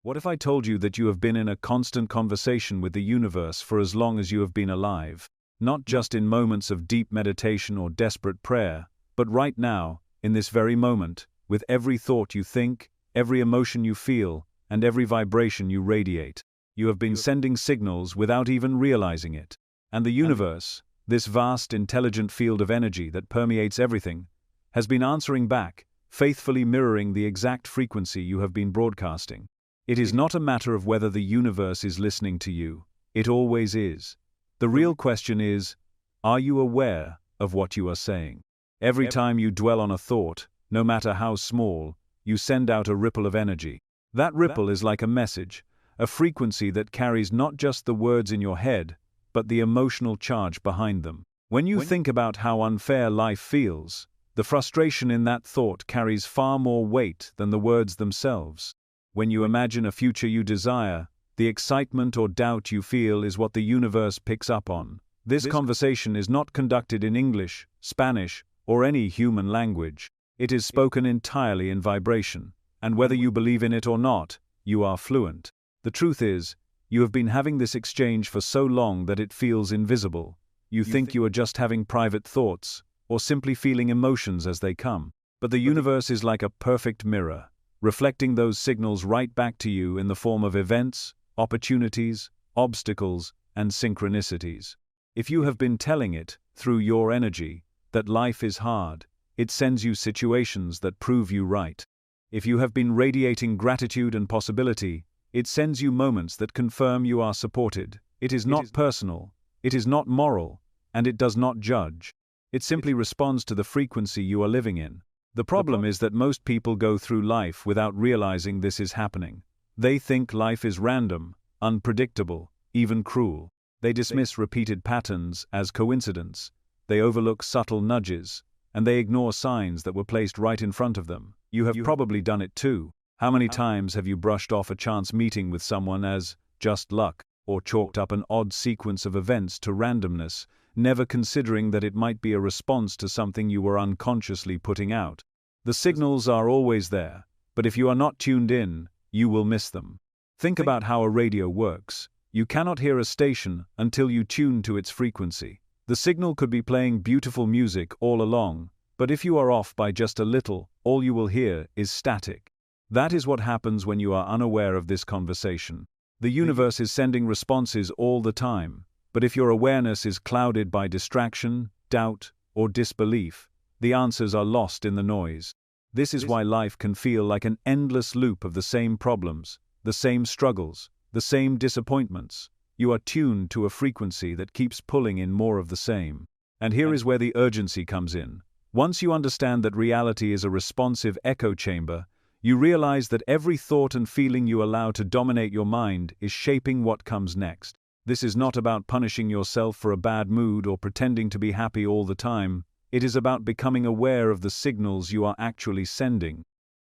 What if I told you that you have been in a constant conversation with the universe for as long as you have been alive? Not just in moments of deep meditation or desperate prayer, but right now, in this very moment, with every thought you think, every emotion you feel, and every vibration you radiate. You have been sending signals without even realizing it. And the universe, this vast intelligent field of energy that permeates everything, has been answering back, faithfully mirroring the exact frequency you have been broadcasting. It is not a matter of whether the universe is listening to you. It always is. The real question is, are you aware of what you are saying? Every time you dwell on a thought, no matter how small, you send out a ripple of energy. That ripple is like a message, a frequency that carries not just the words in your head, but the emotional charge behind them. When you think about how unfair life feels, the frustration in that thought carries far more weight than the words themselves. When you imagine a future you desire, the excitement or doubt you feel is what the universe picks up on. This conversation is not conducted in English, Spanish, or any human language. It is spoken entirely in vibration, and whether you believe in it or not, you are fluent. The truth is, you have been having this exchange for so long that it feels invisible. You think you are just having private thoughts, or simply feeling emotions as they come. But the universe is like a perfect mirror, reflecting those signals right back to you in the form of events, opportunities, obstacles, and synchronicities. If you have been telling it, through your energy, that life is hard, it sends you situations that prove you right. If you have been radiating gratitude and possibility, it sends you moments that confirm you are supported. It is not personal, it is not moral, and it does not judge. It simply responds to the frequency you are living in. The problem is that most people go through life without realizing this is happening. They think life is random, unpredictable, even cruel. They dismiss repeated patterns as coincidence. They overlook subtle nudges, and they ignore signs that were placed right in front of them. You have probably done it too. How many times have you brushed off a chance meeting with someone as just luck, or chalked up an odd sequence of events to randomness, never considering that it might be a response to something you were unconsciously putting out? The signals are always there, but if you are not tuned in, you will miss them. Think about how a radio works. You cannot hear a station until you tune to its frequency. The signal could be playing beautiful music all along, but if you are off by just a little, all you will hear is static. That is what happens when you are unaware of this conversation. The universe is sending responses all the time, but if your awareness is clouded by distraction, doubt, or disbelief, the answers are lost in the noise. This is why life can feel like an endless loop of the same problems, the same struggles, the same disappointments. You are tuned to a frequency that keeps pulling in more of the same. And here is where the urgency comes in. Once you understand that reality is a responsive echo chamber, you realize that every thought and feeling you allow to dominate your mind is shaping what comes next. This is not about punishing yourself for a bad mood or pretending to be happy all the time. It is about becoming aware of the signals you are actually sending.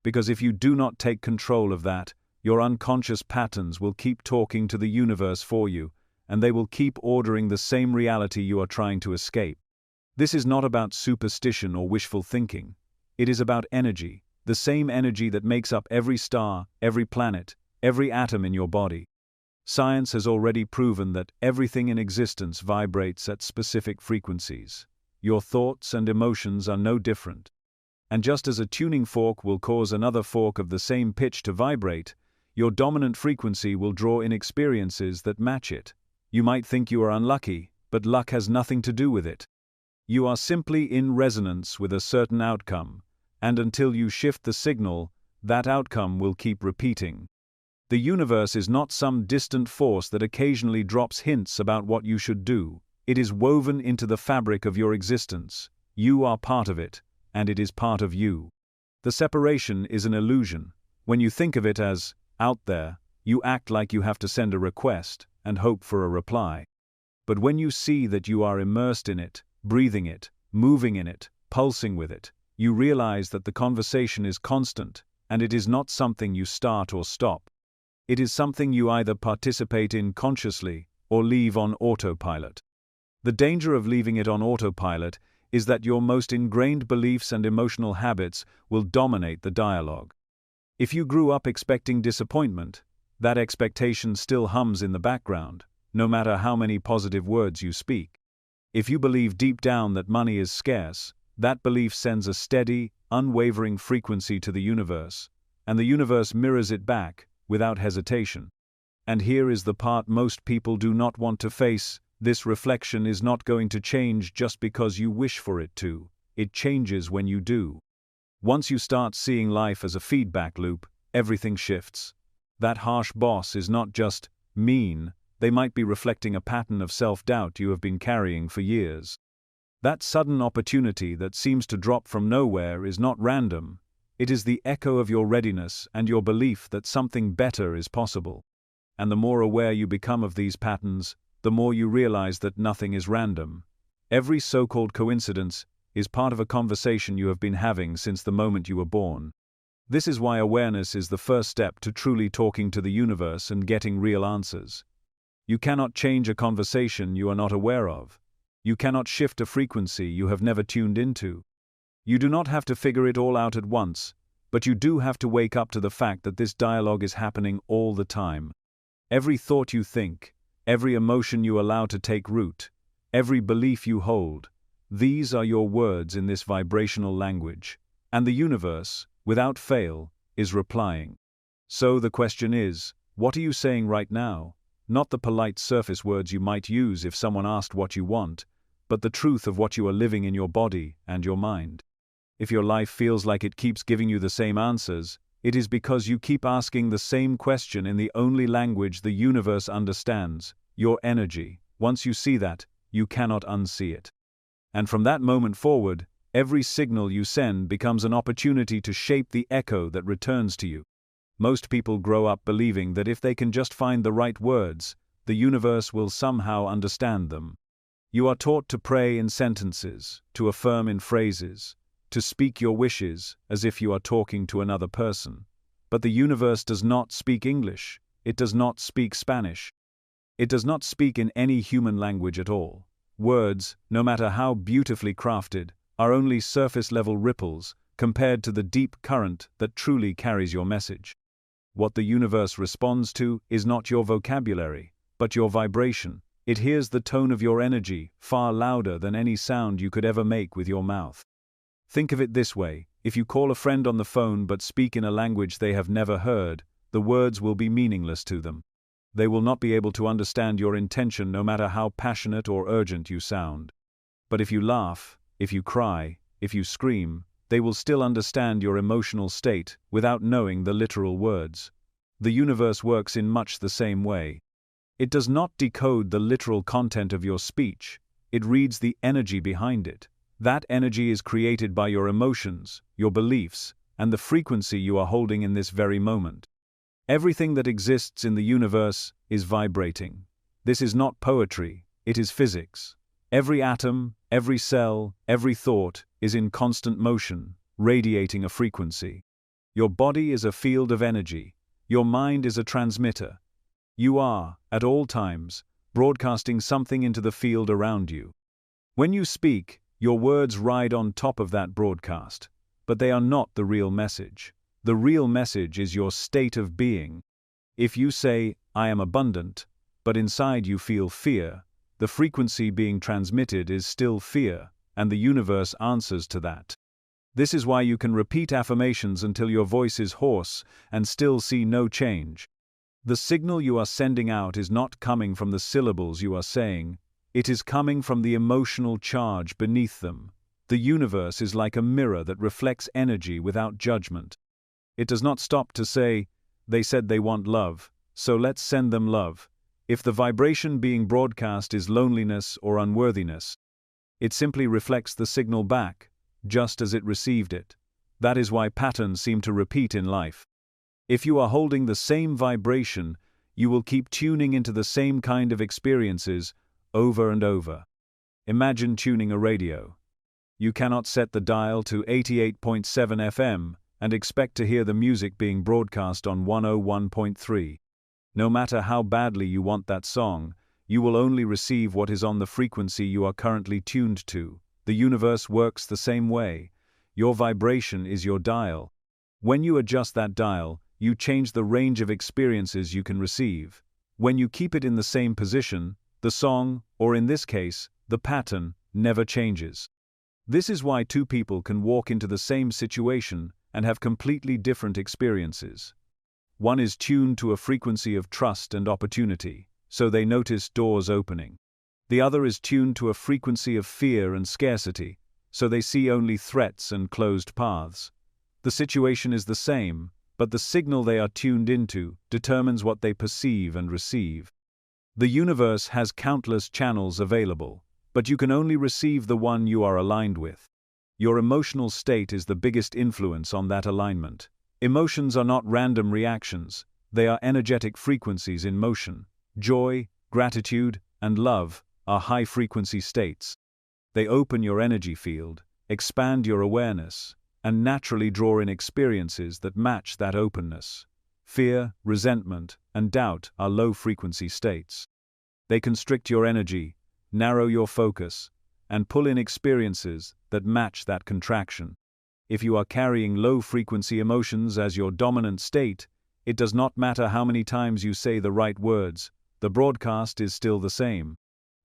Because if you do not take control of that, your unconscious patterns will keep talking to the universe for you, and they will keep ordering the same reality you are trying to escape. This is not about superstition or wishful thinking. It is about energy, the same energy that makes up every star, every planet, every atom in your body. Science has already proven that everything in existence vibrates at specific frequencies. Your thoughts and emotions are no different. And just as a tuning fork will cause another fork of the same pitch to vibrate, your dominant frequency will draw in experiences that match it. You might think you are unlucky, but luck has nothing to do with it. You are simply in resonance with a certain outcome, and until you shift the signal, that outcome will keep repeating. The universe is not some distant force that occasionally drops hints about what you should do. It is woven into the fabric of your existence. You are part of it, and it is part of you. The separation is an illusion. When you think of it as out there, you act like you have to send a request and hope for a reply. But when you see that you are immersed in it, breathing it, moving in it, pulsing with it, you realize that the conversation is constant, and it is not something you start or stop. It is something you either participate in consciously or leave on autopilot. The danger of leaving it on autopilot is that your most ingrained beliefs and emotional habits will dominate the dialogue. If you grew up expecting disappointment, That expectation still hums in the background, no matter how many positive words you speak. If you believe deep down that money is scarce, that belief sends a steady, unwavering frequency to the universe, and the universe mirrors it back, without hesitation. And here is the part most people do not want to face: this reflection is not going to change just because you wish for it to. It changes when you do. Once you start seeing life as a feedback loop, everything shifts. That harsh boss is not just mean, they might be reflecting a pattern of self-doubt you have been carrying for years. That sudden opportunity that seems to drop from nowhere is not random. It is the echo of your readiness and your belief that something better is possible. And the more aware you become of these patterns, the more you realize that nothing is random. Every so-called coincidence is part of a conversation you have been having since the moment you were born. This is why awareness is the first step to truly talking to the universe and getting real answers. You cannot change a conversation you are not aware of. You cannot shift a frequency you have never tuned into. You do not have to figure it all out at once, but you do have to wake up to the fact that this dialogue is happening all the time. Every thought you think, every emotion you allow to take root, every belief you hold, these are your words in this vibrational language. And the universe, without fail, is replying. So the question is, what are you saying right now? Not the polite surface words you might use if someone asked what you want, but the truth of what you are living in your body and your mind. If your life feels like it keeps giving you the same answers, it is because you keep asking the same question in the only language the universe understands, your energy. Once you see that, you cannot unsee it. And from that moment forward, every signal you send becomes an opportunity to shape the echo that returns to you. Most people grow up believing that if they can just find the right words, the universe will somehow understand them. You are taught to pray in sentences, to affirm in phrases, to speak your wishes as if you are talking to another person. But the universe does not speak English. It does not speak Spanish. It does not speak in any human language at all. Words, no matter how beautifully crafted, are only surface-level ripples compared to the deep current that truly carries your message. What the universe responds to is not your vocabulary, but your vibration. It hears the tone of your energy far louder than any sound you could ever make with your mouth. Think of it this way: if you call a friend on the phone but speak in a language they have never heard, the words will be meaningless to them. They will not be able to understand your intention no matter how passionate or urgent you sound. But if you laugh, if you cry, if you scream, they will still understand your emotional state without knowing the literal words. The universe works in much the same way. It does not decode the literal content of your speech, it reads the energy behind it. That energy is created by your emotions, your beliefs, and the frequency you are holding in this very moment. Everything that exists in the universe is vibrating. This is not poetry, it is physics. Every atom, every cell, every thought is in constant motion, radiating a frequency. Your body is a field of energy. Your mind is a transmitter. You are, at all times, broadcasting something into the field around you. When you speak, your words ride on top of that broadcast, but they are not the real message. The real message is your state of being. If you say, "I am abundant," but inside you feel fear, the frequency being transmitted is still fear, and the universe answers to that. This is why you can repeat affirmations until your voice is hoarse and still see no change. The signal you are sending out is not coming from the syllables you are saying, it is coming from the emotional charge beneath them. The universe is like a mirror that reflects energy without judgment. It does not stop to say, "They said they want love, so let's send them love." If the vibration being broadcast is loneliness or unworthiness, it simply reflects the signal back, just as it received it. That is why patterns seem to repeat in life. If you are holding the same vibration, you will keep tuning into the same kind of experiences over and over. Imagine tuning a radio. You cannot set the dial to 88.7 FM and expect to hear the music being broadcast on 101.3. No matter how badly you want that song, you will only receive what is on the frequency you are currently tuned to. The universe works the same way. Your vibration is your dial. When you adjust that dial, you change the range of experiences you can receive. When you keep it in the same position, the song, or in this case, the pattern, never changes. This is why two people can walk into the same situation and have completely different experiences. One is tuned to a frequency of trust and opportunity, so they notice doors opening. The other is tuned to a frequency of fear and scarcity, so they see only threats and closed paths. The situation is the same, but the signal they are tuned into determines what they perceive and receive. The universe has countless channels available, but you can only receive the one you are aligned with. Your emotional state is the biggest influence on that alignment. Emotions are not random reactions, they are energetic frequencies in motion. Joy, gratitude, and love are high-frequency states. They open your energy field, expand your awareness, and naturally draw in experiences that match that openness. Fear, resentment, and doubt are low-frequency states. They constrict your energy, narrow your focus, and pull in experiences that match that contraction. If you are carrying low-frequency emotions as your dominant state, it does not matter how many times you say the right words, the broadcast is still the same.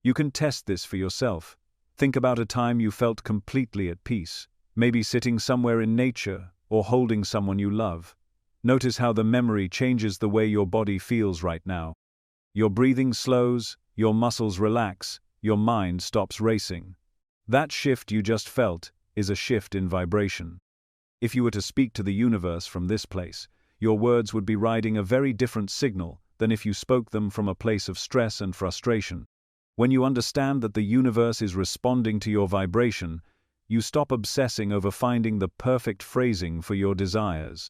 You can test this for yourself. Think about a time you felt completely at peace, maybe sitting somewhere in nature or holding someone you love. Notice how the memory changes the way your body feels right now. Your breathing slows, your muscles relax, your mind stops racing. That shift you just felt is a shift in vibration. If you were to speak to the universe from this place, your words would be riding a very different signal than if you spoke them from a place of stress and frustration. When you understand that the universe is responding to your vibration, you stop obsessing over finding the perfect phrasing for your desires.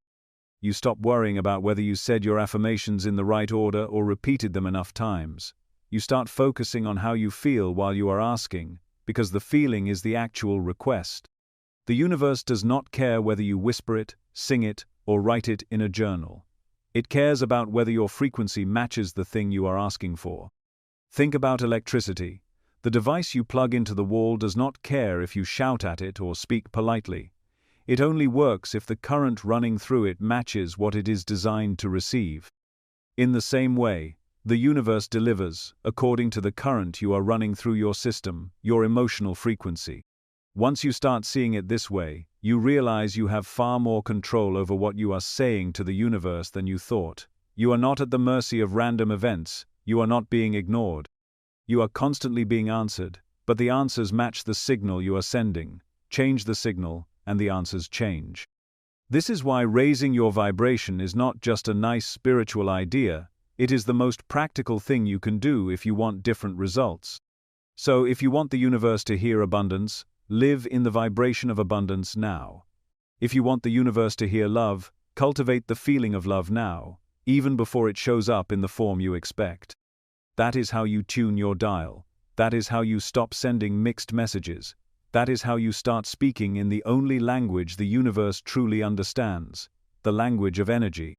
You stop worrying about whether you said your affirmations in the right order or repeated them enough times. You start focusing on how you feel while you are asking, because the feeling is the actual request. The universe does not care whether you whisper it, sing it, or write it in a journal. It cares about whether your frequency matches the thing you are asking for. Think about electricity. The device you plug into the wall does not care if you shout at it or speak politely. It only works if the current running through it matches what it is designed to receive. In the same way, the universe delivers, according to the current you are running through your system, your emotional frequency. Once you start seeing it this way, you realize you have far more control over what you are saying to the universe than you thought. You are not at the mercy of random events, you are not being ignored. You are constantly being answered, but the answers match the signal you are sending. Change the signal, and the answers change. This is why raising your vibration is not just a nice spiritual idea, it is the most practical thing you can do if you want different results. So if you want the universe to hear abundance, live in the vibration of abundance now. If you want the universe to hear love, cultivate the feeling of love now, even before it shows up in the form you expect. That is how you tune your dial. That is how you stop sending mixed messages. That is how you start speaking in the only language the universe truly understands, the language of energy.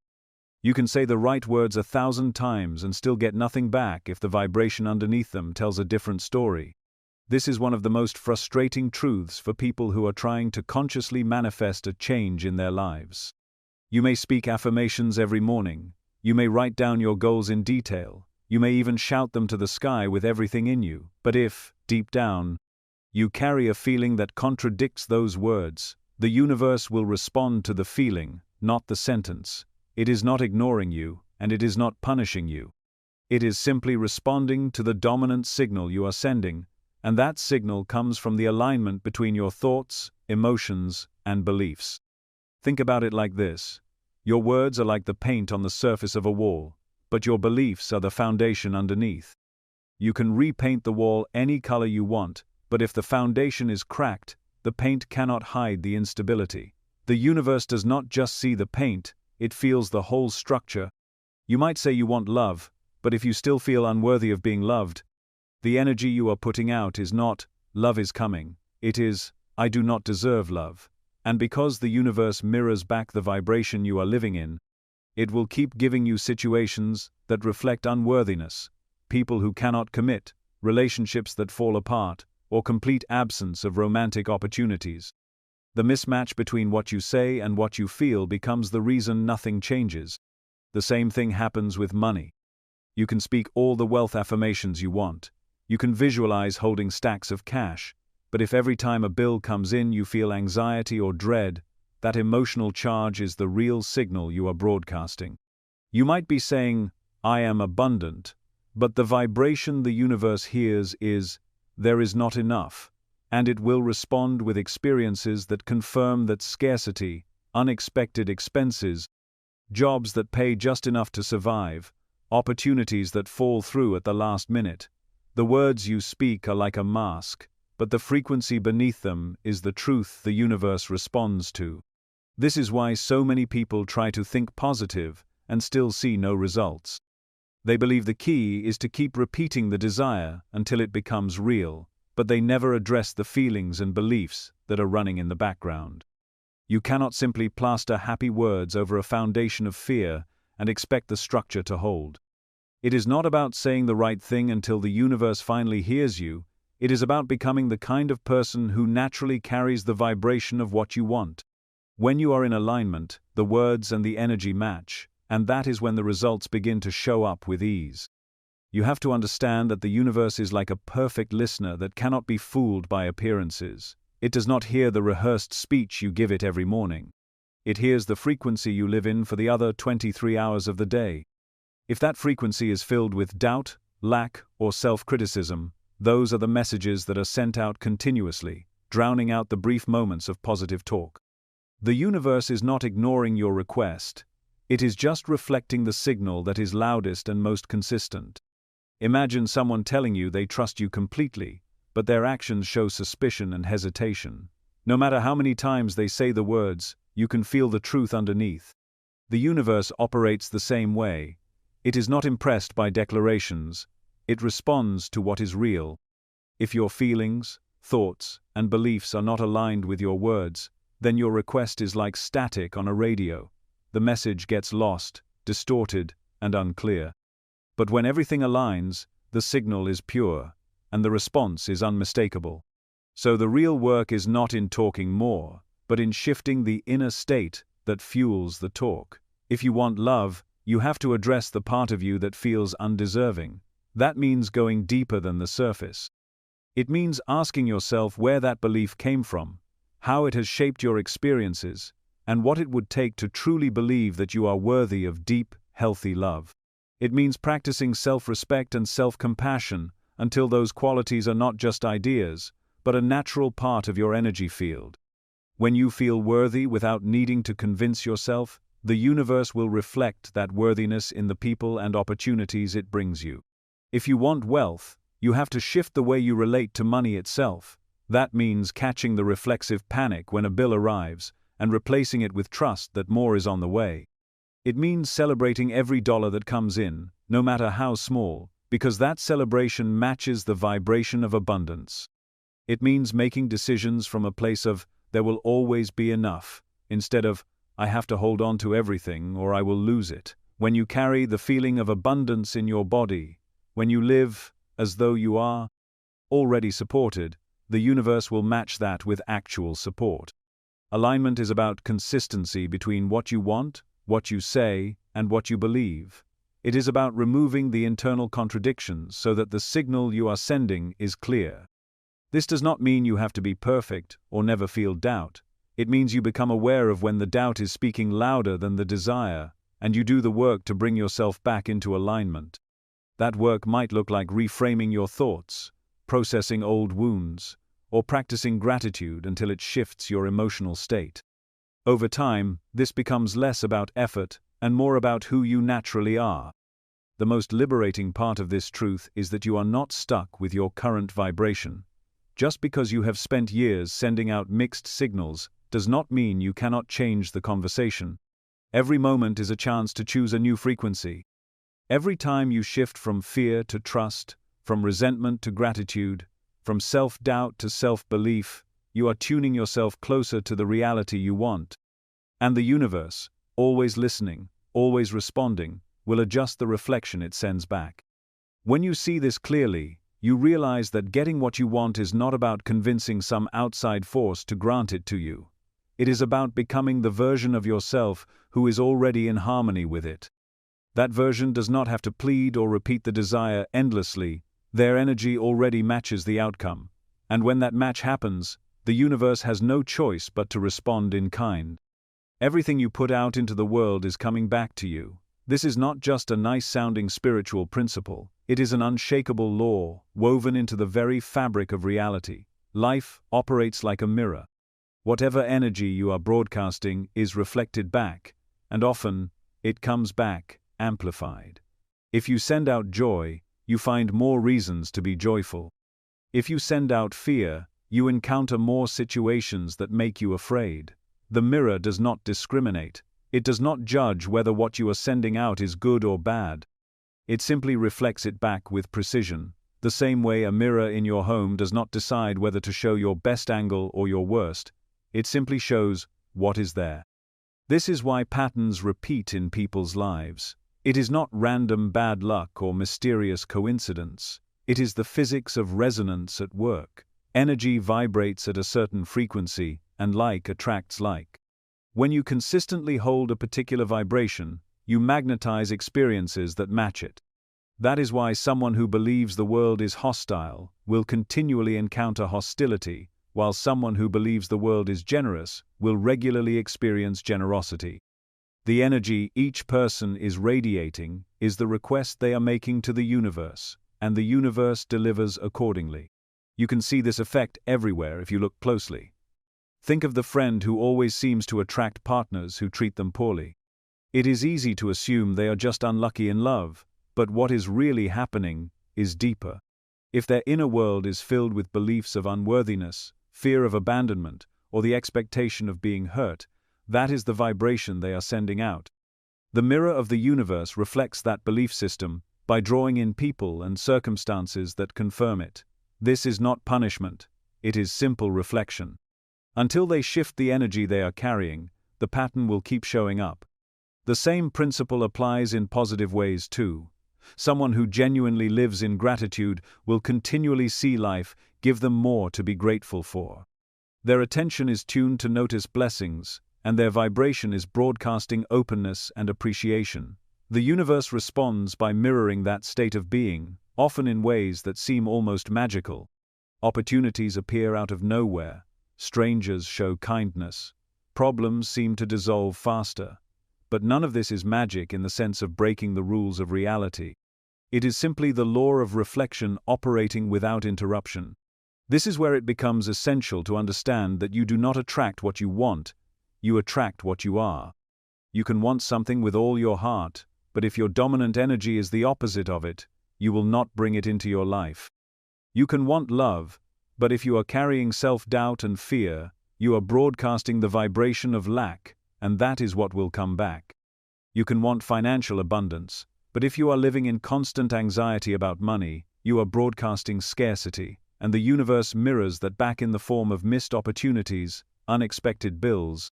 You can say the right words 1,000 times and still get nothing back if the vibration underneath them tells a different story. This is one of the most frustrating truths for people who are trying to consciously manifest a change in their lives. You may speak affirmations every morning. You may write down your goals in detail. You may even shout them to the sky with everything in you. But if, deep down, you carry a feeling that contradicts those words, the universe will respond to the feeling, not the sentence. It is not ignoring you, and it is not punishing you. It is simply responding to the dominant signal you are sending, and that signal comes from the alignment between your thoughts, emotions, and beliefs. Think about it like this. Your words are like the paint on the surface of a wall, but your beliefs are the foundation underneath. You can repaint the wall any color you want, but if the foundation is cracked, the paint cannot hide the instability. The universe does not just see the paint, it feels the whole structure. You might say you want love, but if you still feel unworthy of being loved, the energy you are putting out is not, love is coming, it is, I do not deserve love. And because the universe mirrors back the vibration you are living in, it will keep giving you situations that reflect unworthiness, people who cannot commit, relationships that fall apart, or complete absence of romantic opportunities. The mismatch between what you say and what you feel becomes the reason nothing changes. The same thing happens with money. You can speak all the wealth affirmations you want. You can visualize holding stacks of cash. But if every time a bill comes in you feel anxiety or dread, that emotional charge is the real signal you are broadcasting. You might be saying, "I am abundant," but the vibration the universe hears is, "There is not enough," and it will respond with experiences that confirm that scarcity, unexpected expenses, jobs that pay just enough to survive, opportunities that fall through at the last minute. The words you speak are like a mask, but the frequency beneath them is the truth the universe responds to. This is why so many people try to think positive and still see no results. They believe the key is to keep repeating the desire until it becomes real, but they never address the feelings and beliefs that are running in the background. You cannot simply plaster happy words over a foundation of fear and expect the structure to hold. It is not about saying the right thing until the universe finally hears you. It is about becoming the kind of person who naturally carries the vibration of what you want. When you are in alignment, the words and the energy match, and that is when the results begin to show up with ease. You have to understand that the universe is like a perfect listener that cannot be fooled by appearances. It does not hear the rehearsed speech you give it every morning. It hears the frequency you live in for the other 23 hours of the day. If that frequency is filled with doubt, lack, or self-criticism, those are the messages that are sent out continuously, drowning out the brief moments of positive talk. The universe is not ignoring your request. It is just reflecting the signal that is loudest and most consistent. Imagine someone telling you they trust you completely, but their actions show suspicion and hesitation. No matter how many times they say the words, you can feel the truth underneath. The universe operates the same way. It is not impressed by declarations. It responds to what is real. If your feelings, thoughts, and beliefs are not aligned with your words, then your request is like static on a radio. The message gets lost, distorted, and unclear. But when everything aligns, the signal is pure, and the response is unmistakable. So the real work is not in talking more, but in shifting the inner state that fuels the talk. If you want love, you have to address the part of you that feels undeserving. That means going deeper than the surface. It means asking yourself where that belief came from, how it has shaped your experiences, and what it would take to truly believe that you are worthy of deep, healthy love. It means practicing self-respect and self-compassion until those qualities are not just ideas, but a natural part of your energy field. When you feel worthy without needing to convince yourself, the universe will reflect that worthiness in the people and opportunities it brings you. If you want wealth, you have to shift the way you relate to money itself. That means catching the reflexive panic when a bill arrives and replacing it with trust that more is on the way. It means celebrating every dollar that comes in, no matter how small, because that celebration matches the vibration of abundance. It means making decisions from a place of, "There will always be enough," instead of, "I have to hold on to everything or I will lose it." When you carry the feeling of abundance in your body, when you live as though you are already supported, the universe will match that with actual support. Alignment is about consistency between what you want, what you say, and what you believe. It is about removing the internal contradictions so that the signal you are sending is clear. This does not mean you have to be perfect or never feel doubt. It means you become aware of when the doubt is speaking louder than the desire, and you do the work to bring yourself back into alignment. That work might look like reframing your thoughts, processing old wounds, or practicing gratitude until it shifts your emotional state. Over time, this becomes less about effort and more about who you naturally are. The most liberating part of this truth is that you are not stuck with your current vibration. Just because you have spent years sending out mixed signals does not mean you cannot change the conversation. Every moment is a chance to choose a new frequency. Every time you shift from fear to trust, from resentment to gratitude, from self-doubt to self-belief, you are tuning yourself closer to the reality you want. And the universe, always listening, always responding, will adjust the reflection it sends back. When you see this clearly, you realize that getting what you want is not about convincing some outside force to grant it to you. It is about becoming the version of yourself who is already in harmony with it. That version does not have to plead or repeat the desire endlessly. Their energy already matches the outcome. And when that match happens, the universe has no choice but to respond in kind. Everything you put out into the world is coming back to you. This is not just a nice-sounding spiritual principle. It is an unshakable law, woven into the very fabric of reality. Life operates like a mirror. Whatever energy you are broadcasting is reflected back, and often, it comes back, amplified. If you send out joy, you find more reasons to be joyful. If you send out fear, you encounter more situations that make you afraid. The mirror does not discriminate. It does not judge whether what you are sending out is good or bad. It simply reflects it back with precision, the same way a mirror in your home does not decide whether to show your best angle or your worst. It simply shows what is there. This is why patterns repeat in people's lives. It is not random bad luck or mysterious coincidence. It is the physics of resonance at work. Energy vibrates at a certain frequency, and like attracts like. When you consistently hold a particular vibration, you magnetize experiences that match it. That is why someone who believes the world is hostile will continually encounter hostility, while someone who believes the world is generous will regularly experience generosity. The energy each person is radiating is the request they are making to the universe, and the universe delivers accordingly. You can see this effect everywhere if you look closely. Think of the friend who always seems to attract partners who treat them poorly. It is easy to assume they are just unlucky in love, but what is really happening is deeper. If their inner world is filled with beliefs of unworthiness, fear of abandonment, or the expectation of being hurt, that is the vibration they are sending out. The mirror of the universe reflects that belief system by drawing in people and circumstances that confirm it. This is not punishment, it is simple reflection. Until they shift the energy they are carrying, the pattern will keep showing up. The same principle applies in positive ways too. Someone who genuinely lives in gratitude will continually see life give them more to be grateful for. Their attention is tuned to notice blessings, and their vibration is broadcasting openness and appreciation. The universe responds by mirroring that state of being, often in ways that seem almost magical. Opportunities appear out of nowhere. Strangers show kindness. Problems seem to dissolve faster. But none of this is magic in the sense of breaking the rules of reality. It is simply the law of reflection operating without interruption. This is where it becomes essential to understand that you do not attract what you want, you attract what you are. You can want something with all your heart, but if your dominant energy is the opposite of it, you will not bring it into your life. You can want love, but if you are carrying self-doubt and fear, you are broadcasting the vibration of lack, and that is what will come back. You can want financial abundance, but if you are living in constant anxiety about money, you are broadcasting scarcity, and the universe mirrors that back in the form of missed opportunities, unexpected bills,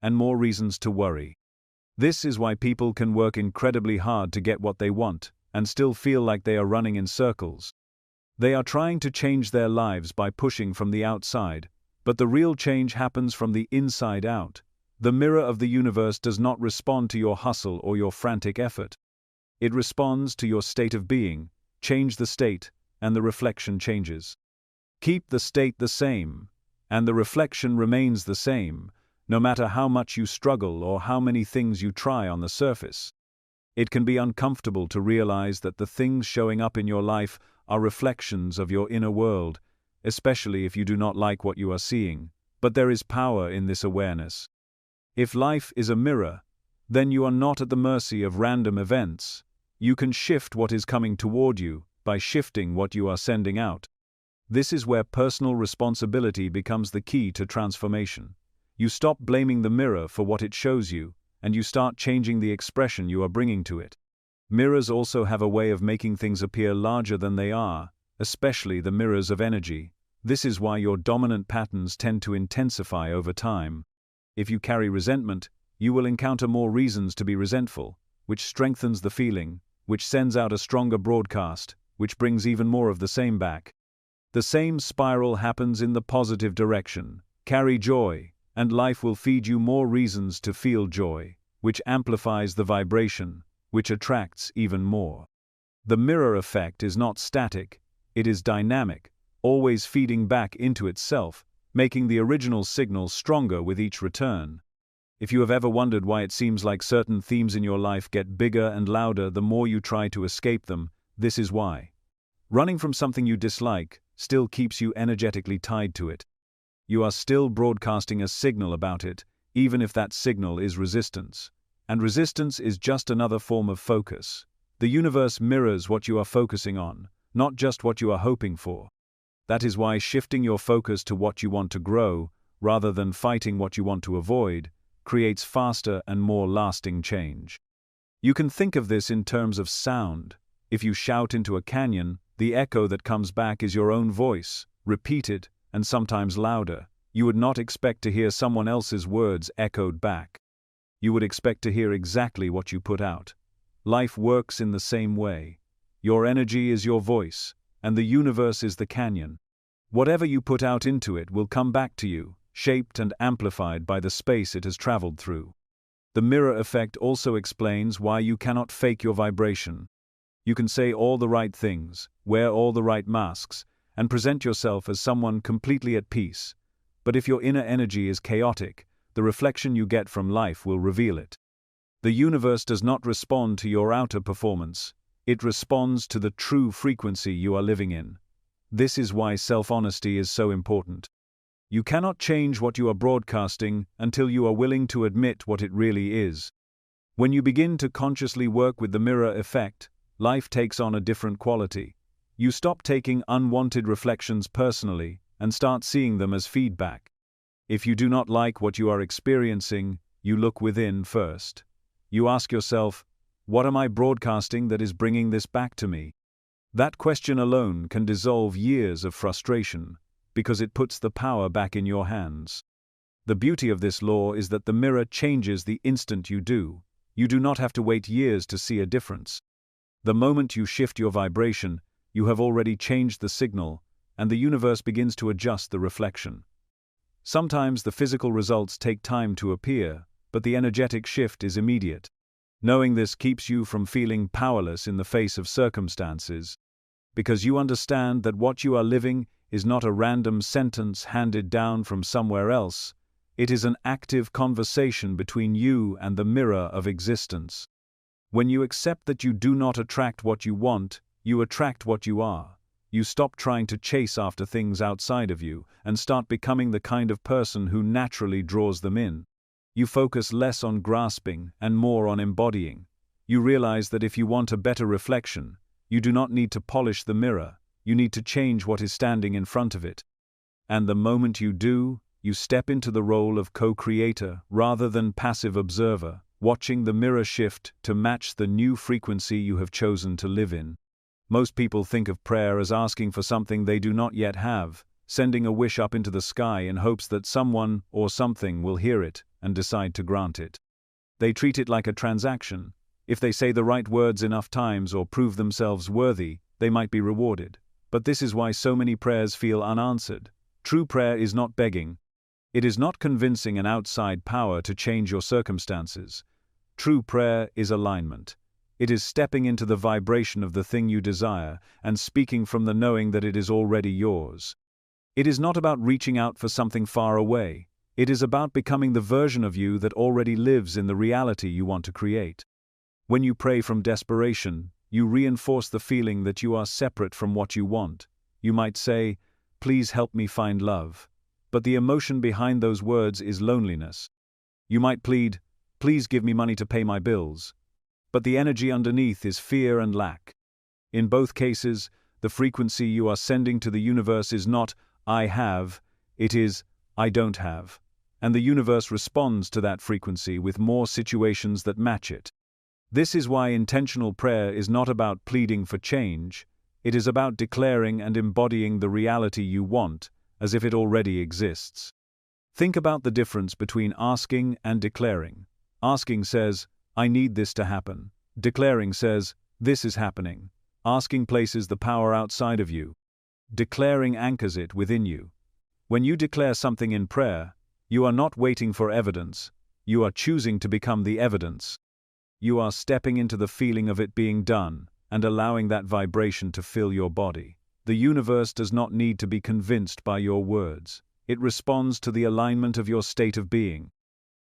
and more reasons to worry. This is why people can work incredibly hard to get what they want, and still feel like they are running in circles. They are trying to change their lives by pushing from the outside, but the real change happens from the inside out. The mirror of the universe does not respond to your hustle or your frantic effort. It responds to your state of being. Change the state, and the reflection changes. Keep the state the same, and the reflection remains the same, no matter how much you struggle or how many things you try on the surface. It can be uncomfortable to realize that the things showing up in your life are reflections of your inner world, especially if you do not like what you are seeing, but there is power in this awareness. If life is a mirror, then you are not at the mercy of random events. You can shift what is coming toward you by shifting what you are sending out. This is where personal responsibility becomes the key to transformation. You stop blaming the mirror for what it shows you, and you start changing the expression you are bringing to it. Mirrors also have a way of making things appear larger than they are, especially the mirrors of energy. This is why your dominant patterns tend to intensify over time. If you carry resentment, you will encounter more reasons to be resentful, which strengthens the feeling, which sends out a stronger broadcast, which brings even more of the same back. The same spiral happens in the positive direction. Carry joy, and life will feed you more reasons to feel joy, which amplifies the vibration, which attracts even more. The mirror effect is not static, it is dynamic, always feeding back into itself, making the original signal stronger with each return. If you have ever wondered why it seems like certain themes in your life get bigger and louder the more you try to escape them, this is why. Running from something you dislike still keeps you energetically tied to it. You are still broadcasting a signal about it, even if that signal is resistance. And resistance is just another form of focus. The universe mirrors what you are focusing on, not just what you are hoping for. That is why shifting your focus to what you want to grow, rather than fighting what you want to avoid, creates faster and more lasting change. You can think of this in terms of sound. If you shout into a canyon, the echo that comes back is your own voice, repeated, and sometimes louder. You would not expect to hear someone else's words echoed back. You would expect to hear exactly what you put out. Life works in the same way. Your energy is your voice, and the universe is the canyon. Whatever you put out into it will come back to you, shaped and amplified by the space it has traveled through. The mirror effect also explains why you cannot fake your vibration. You can say all the right things, wear all the right masks, and present yourself as someone completely at peace. But if your inner energy is chaotic, the reflection you get from life will reveal it. The universe does not respond to your outer performance, it responds to the true frequency you are living in. This is why self-honesty is so important. You cannot change what you are broadcasting until you are willing to admit what it really is. When you begin to consciously work with the mirror effect, life takes on a different quality. You stop taking unwanted reflections personally and start seeing them as feedback. If you do not like what you are experiencing, you look within first. You ask yourself, what am I broadcasting that is bringing this back to me? That question alone can dissolve years of frustration, because it puts the power back in your hands. The beauty of this law is that the mirror changes the instant you do. You do not have to wait years to see a difference. The moment you shift your vibration, you have already changed the signal, and the universe begins to adjust the reflection. Sometimes the physical results take time to appear, but the energetic shift is immediate. Knowing this keeps you from feeling powerless in the face of circumstances, because you understand that what you are living is not a random sentence handed down from somewhere else, it is an active conversation between you and the mirror of existence. When you accept that you do not attract what you want, you attract what you are. You stop trying to chase after things outside of you and start becoming the kind of person who naturally draws them in. You focus less on grasping and more on embodying. You realize that if you want a better reflection, you do not need to polish the mirror, you need to change what is standing in front of it. And the moment you do, you step into the role of co-creator rather than passive observer, watching the mirror shift to match the new frequency you have chosen to live in. Most people think of prayer as asking for something they do not yet have, sending a wish up into the sky in hopes that someone or something will hear it and decide to grant it. They treat it like a transaction. If they say the right words enough times or prove themselves worthy, they might be rewarded. But this is why so many prayers feel unanswered. True prayer is not begging. It is not convincing an outside power to change your circumstances. True prayer is alignment. It is stepping into the vibration of the thing you desire and speaking from the knowing that it is already yours. It is not about reaching out for something far away. It is about becoming the version of you that already lives in the reality you want to create. When you pray from desperation, you reinforce the feeling that you are separate from what you want. You might say, "Please help me find love." But the emotion behind those words is loneliness. You might plead, "Please give me money to pay my bills." But the energy underneath is fear and lack. In both cases, the frequency you are sending to the universe is not, "I have," it is, "I don't have." And the universe responds to that frequency with more situations that match it. This is why intentional prayer is not about pleading for change, it is about declaring and embodying the reality you want, as if it already exists. Think about the difference between asking and declaring. Asking says, "I need this to happen." Declaring says, "This is happening." Asking places the power outside of you. Declaring anchors it within you. When you declare something in prayer, You are not waiting for evidence, you are choosing to become the evidence. You are stepping into the feeling of it being done, and allowing that vibration to fill your body. The universe does not need to be convinced by your words. It responds to the alignment of your state of being.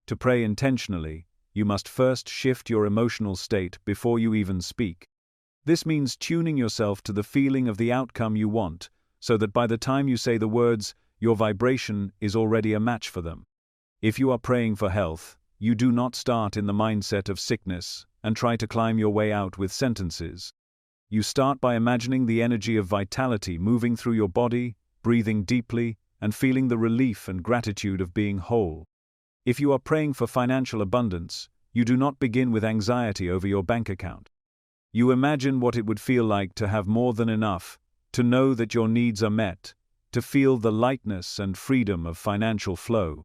To pray intentionally, you must first shift your emotional state before you even speak. This means tuning yourself to the feeling of the outcome you want, so that by the time you say the words, your vibration is already a match for them. If you are praying for health, you do not start in the mindset of sickness and try to climb your way out with sentences. You start by imagining the energy of vitality moving through your body, breathing deeply, and feeling the relief and gratitude of being whole. If you are praying for financial abundance, you do not begin with anxiety over your bank account. You imagine what it would feel like to have more than enough, to know that your needs are met, to feel the lightness and freedom of financial flow.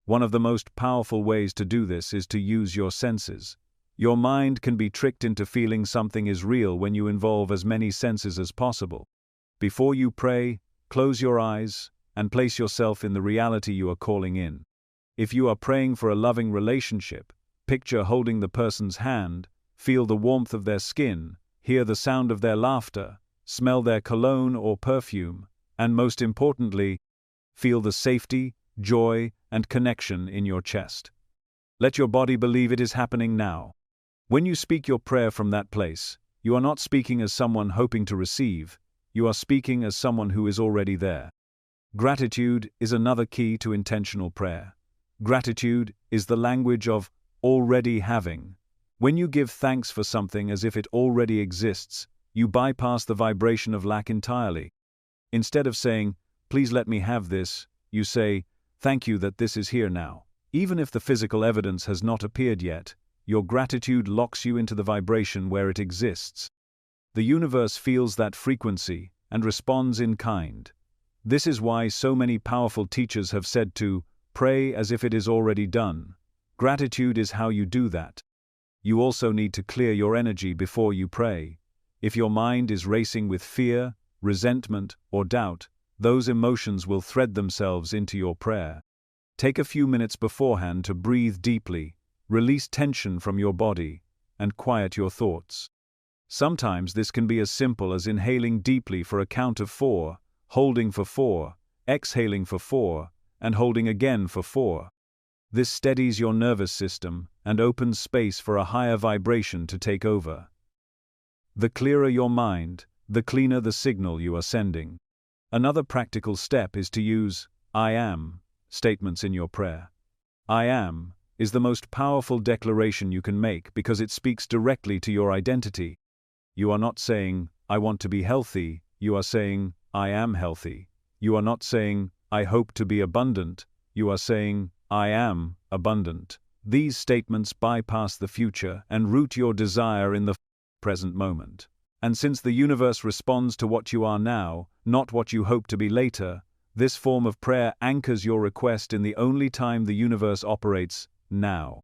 One of the most powerful ways to do this is to use your senses. Your mind can be tricked into feeling something is real when you involve as many senses as possible. Before you pray, close your eyes and place yourself in the reality you are calling in. If you are praying for a loving relationship, picture holding the person's hand, feel the warmth of their skin, hear the sound of their laughter, smell their cologne or perfume, and most importantly, feel the safety, joy, and connection in your chest. Let your body believe it is happening now. When you speak your prayer from that place, you are not speaking as someone hoping to receive, you are speaking as someone who is already there. Gratitude is another key to intentional prayer. Gratitude is the language of already having. When you give thanks for something as if it already exists, you bypass the vibration of lack entirely. Instead of saying, "Please let me have this," you say, "Thank you that this is here now." Even if the physical evidence has not appeared yet, your gratitude locks you into the vibration where it exists. The universe feels that frequency and responds in kind. This is why so many powerful teachers have said to pray as if it is already done. Gratitude is how you do that. You also need to clear your energy before you pray. If your mind is racing with fear, resentment, or doubt, those emotions will thread themselves into your prayer. Take a few minutes beforehand to breathe deeply, release tension from your body, and quiet your thoughts. Sometimes this can be as simple as inhaling deeply for a count of 4, holding for 4, exhaling for 4, and holding again for 4. This steadies your nervous system and opens space for a higher vibration to take over. The clearer your mind, the cleaner the signal you are sending. Another practical step is to use "I am" statements in your prayer. "I am" is the most powerful declaration you can make because it speaks directly to your identity. You are not saying, "I want to be healthy," you are saying, "I am healthy." You are not saying, "I hope to be abundant," you are saying, "I am abundant." These statements bypass the future and root your desire in the present moment. And since the universe responds to what you are now, not what you hope to be later, this form of prayer anchors your request in the only time the universe operates, now.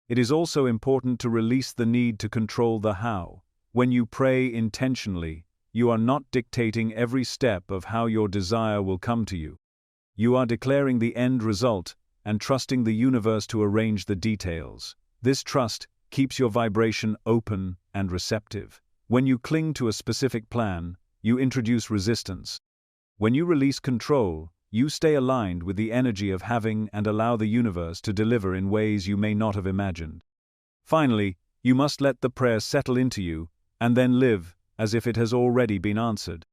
It is also important to release the need to control the how. When you pray intentionally, you are not dictating every step of how your desire will come to you. You are declaring the end result and trusting the universe to arrange the details. This trust keeps your vibration open and receptive. When you cling to a specific plan, you introduce resistance. When you release control, you stay aligned with the energy of having and allow the universe to deliver in ways you may not have imagined. Finally, you must let the prayer settle into you, and then live as if it has already been answered.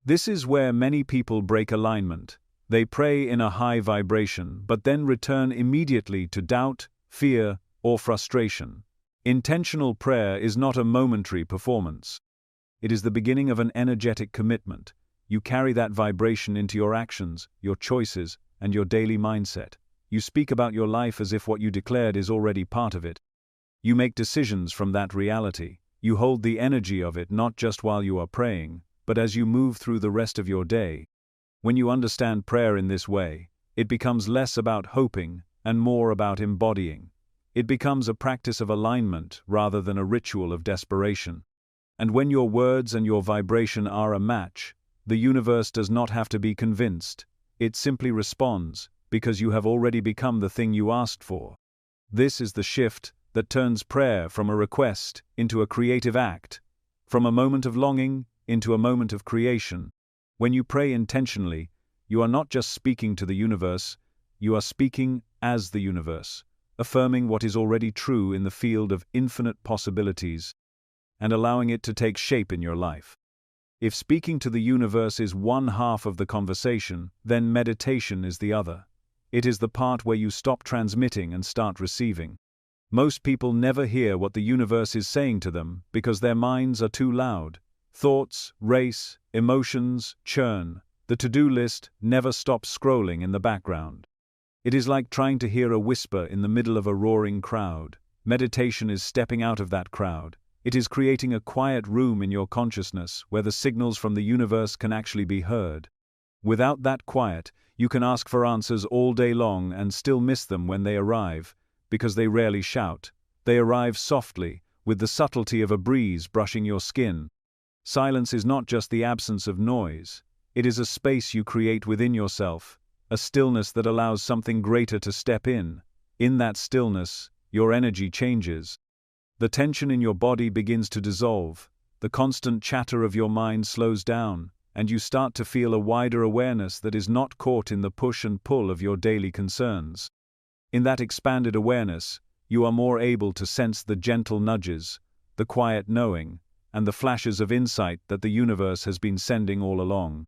This is where many people break alignment. They pray in a high vibration, but then return immediately to doubt, fear, or frustration. Intentional prayer is not a momentary performance. It is the beginning of an energetic commitment. You carry that vibration into your actions, your choices, and your daily mindset. You speak about your life as if what you declared is already part of it. You make decisions from that reality. You hold the energy of it not just while you are praying, but as you move through the rest of your day. When you understand prayer in this way, it becomes less about hoping and more about embodying. It becomes a practice of alignment rather than a ritual of desperation. And when your words and your vibration are a match, the universe does not have to be convinced. It simply responds, because you have already become the thing you asked for. This is the shift that turns prayer from a request into a creative act, from a moment of longing into a moment of creation. When you pray intentionally, you are not just speaking to the universe, you are speaking as the universe, affirming what is already true in the field of infinite possibilities, and allowing it to take shape in your life. If speaking to the universe is one half of the conversation, then meditation is the other. It is the part where you stop transmitting and start receiving. Most people never hear what the universe is saying to them because their minds are too loud. Thoughts race, emotions churn. The to-do list never stops scrolling in the background. It is like trying to hear a whisper in the middle of a roaring crowd. Meditation is stepping out of that crowd. It is creating a quiet room in your consciousness where the signals from the universe can actually be heard. Without that quiet, you can ask for answers all day long and still miss them when they arrive, because they rarely shout. They arrive softly, with the subtlety of a breeze brushing your skin. Silence is not just the absence of noise. It is a space you create within yourself, a stillness that allows something greater to step in. In that stillness, your energy changes. The tension in your body begins to dissolve, the constant chatter of your mind slows down, and you start to feel a wider awareness that is not caught in the push and pull of your daily concerns. In that expanded awareness, you are more able to sense the gentle nudges, the quiet knowing, and the flashes of insight that the universe has been sending all along.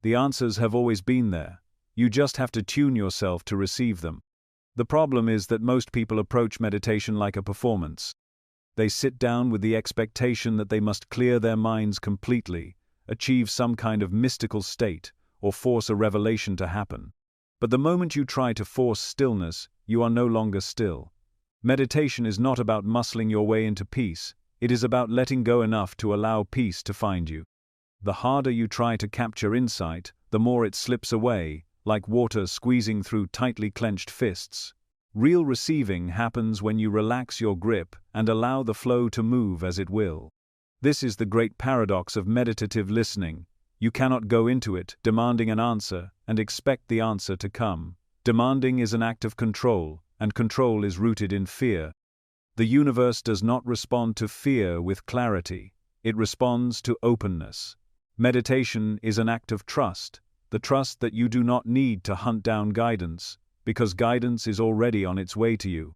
The answers have always been there. You just have to tune yourself to receive them. The problem is that most people approach meditation like a performance. They sit down with the expectation that they must clear their minds completely, achieve some kind of mystical state, or force a revelation to happen. But the moment you try to force stillness, you are no longer still. Meditation is not about muscling your way into peace, it is about letting go enough to allow peace to find you. The harder you try to capture insight, the more it slips away, like water squeezing through tightly clenched fists. Real receiving happens when you relax your grip and allow the flow to move as it will. This is the great paradox of meditative listening. You cannot go into it demanding an answer and expect the answer to come. Demanding is an act of control, and control is rooted in fear. The universe does not respond to fear with clarity. It responds to openness. Meditation is an act of trust, the trust that you do not need to hunt down guidance, because guidance is already on its way to you.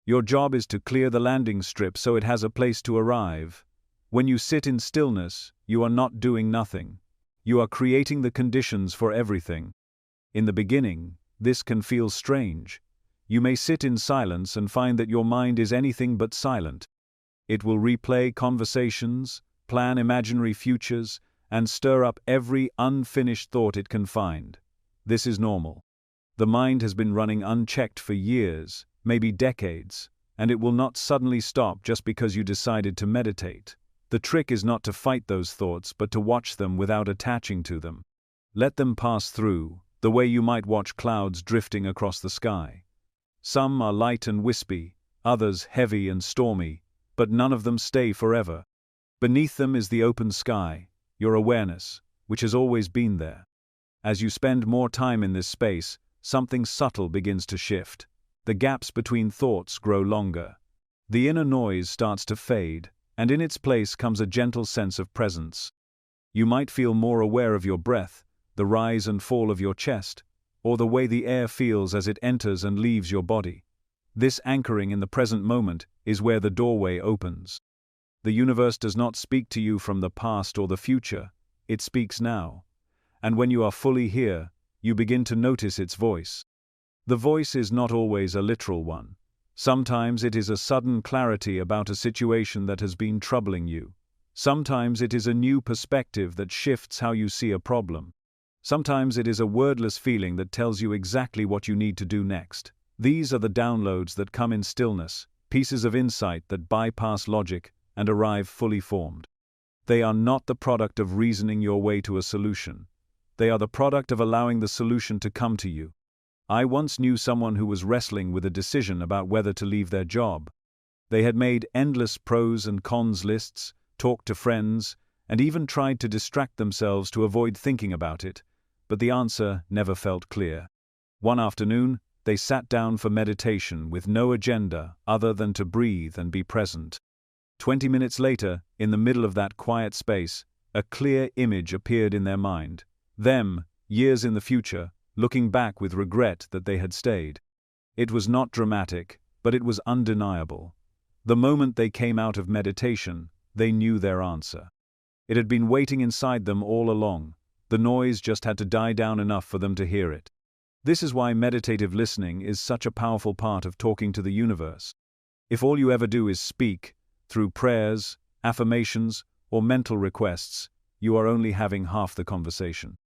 Your job is to clear the landing strip so it has a place to arrive. When you sit in stillness, you are not doing nothing. You are creating the conditions for everything. In the beginning, this can feel strange. You may sit in silence and find that your mind is anything but silent. It will replay conversations, plan imaginary futures, and stir up every unfinished thought it can find. This is normal. The mind has been running unchecked for years, maybe decades, and it will not suddenly stop just because you decided to meditate. The trick is not to fight those thoughts but to watch them without attaching to them. Let them pass through, the way you might watch clouds drifting across the sky. Some are light and wispy, others heavy and stormy, but none of them stay forever. Beneath them is the open sky, your awareness, which has always been there. As you spend more time in this space, something subtle begins to shift. The gaps between thoughts grow longer. The inner noise starts to fade, and in its place comes a gentle sense of presence. You might feel more aware of your breath, the rise and fall of your chest, or the way the air feels as it enters and leaves your body. This anchoring in the present moment is where the doorway opens. The universe does not speak to you from the past or the future, it speaks now. And when you are fully here, you begin to notice its voice. The voice is not always a literal one. Sometimes it is a sudden clarity about a situation that has been troubling you. Sometimes it is a new perspective that shifts how you see a problem. Sometimes it is a wordless feeling that tells you exactly what you need to do next. These are the downloads that come in stillness, pieces of insight that bypass logic and arrive fully formed. They are not the product of reasoning your way to a solution. They are the product of allowing the solution to come to you. I once knew someone who was wrestling with a decision about whether to leave their job. They had made endless pros and cons lists, talked to friends, and even tried to distract themselves to avoid thinking about it, but the answer never felt clear. One afternoon, they sat down for meditation with no agenda other than to breathe and be present. 20 minutes later, in the middle of that quiet space, a clear image appeared in their mind. Them, years in the future, looking back with regret that they had stayed. It was not dramatic, but it was undeniable. The moment they came out of meditation, they knew their answer. It had been waiting inside them all along. The noise just had to die down enough for them to hear it. This is why meditative listening is such a powerful part of talking to the universe. If all you ever do is speak, through prayers, affirmations, or mental requests, you are only having half the conversation.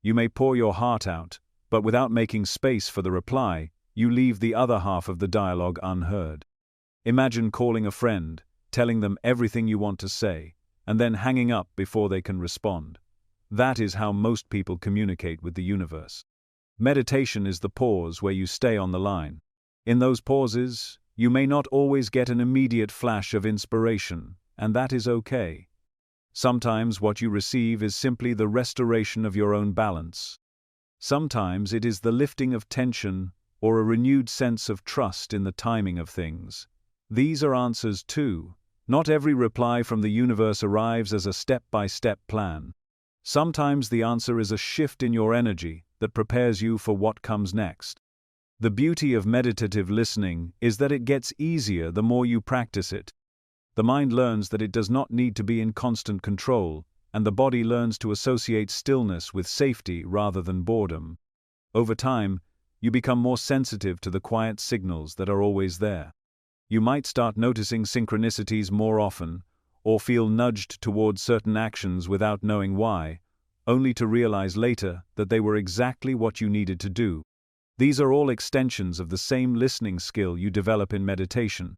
You may pour your heart out, but without making space for the reply, you leave the other half of the dialogue unheard. Imagine calling a friend, telling them everything you want to say, and then hanging up before they can respond. That is how most people communicate with the universe. Meditation is the pause where you stay on the line. In those pauses, you may not always get an immediate flash of inspiration, and that is okay. Sometimes what you receive is simply the restoration of your own balance. Sometimes it is the lifting of tension or a renewed sense of trust in the timing of things. These are answers too. Not every reply from the universe arrives as a step-by-step plan. Sometimes the answer is a shift in your energy that prepares you for what comes next. The beauty of meditative listening is that it gets easier the more you practice it. The mind learns that it does not need to be in constant control, and the body learns to associate stillness with safety rather than boredom. Over time, you become more sensitive to the quiet signals that are always there. You might start noticing synchronicities more often, or feel nudged towards certain actions without knowing why, only to realize later that they were exactly what you needed to do. These are all extensions of the same listening skill you develop in meditation.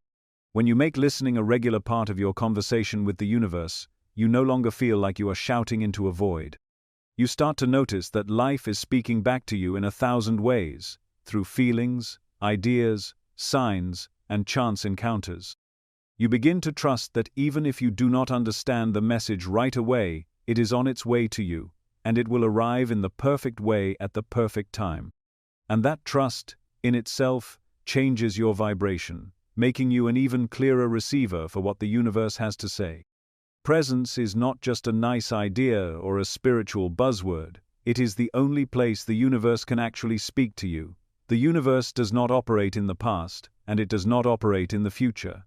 When you make listening a regular part of your conversation with the universe, you no longer feel like you are shouting into a void. You start to notice that life is speaking back to you in 1,000 ways, through feelings, ideas, signs, and chance encounters. You begin to trust that even if you do not understand the message right away, it is on its way to you, and it will arrive in the perfect way at the perfect time. And that trust, in itself, changes your vibration, making you an even clearer receiver for what the universe has to say. Presence is not just a nice idea or a spiritual buzzword, it is the only place the universe can actually speak to you. The universe does not operate in the past, and it does not operate in the future.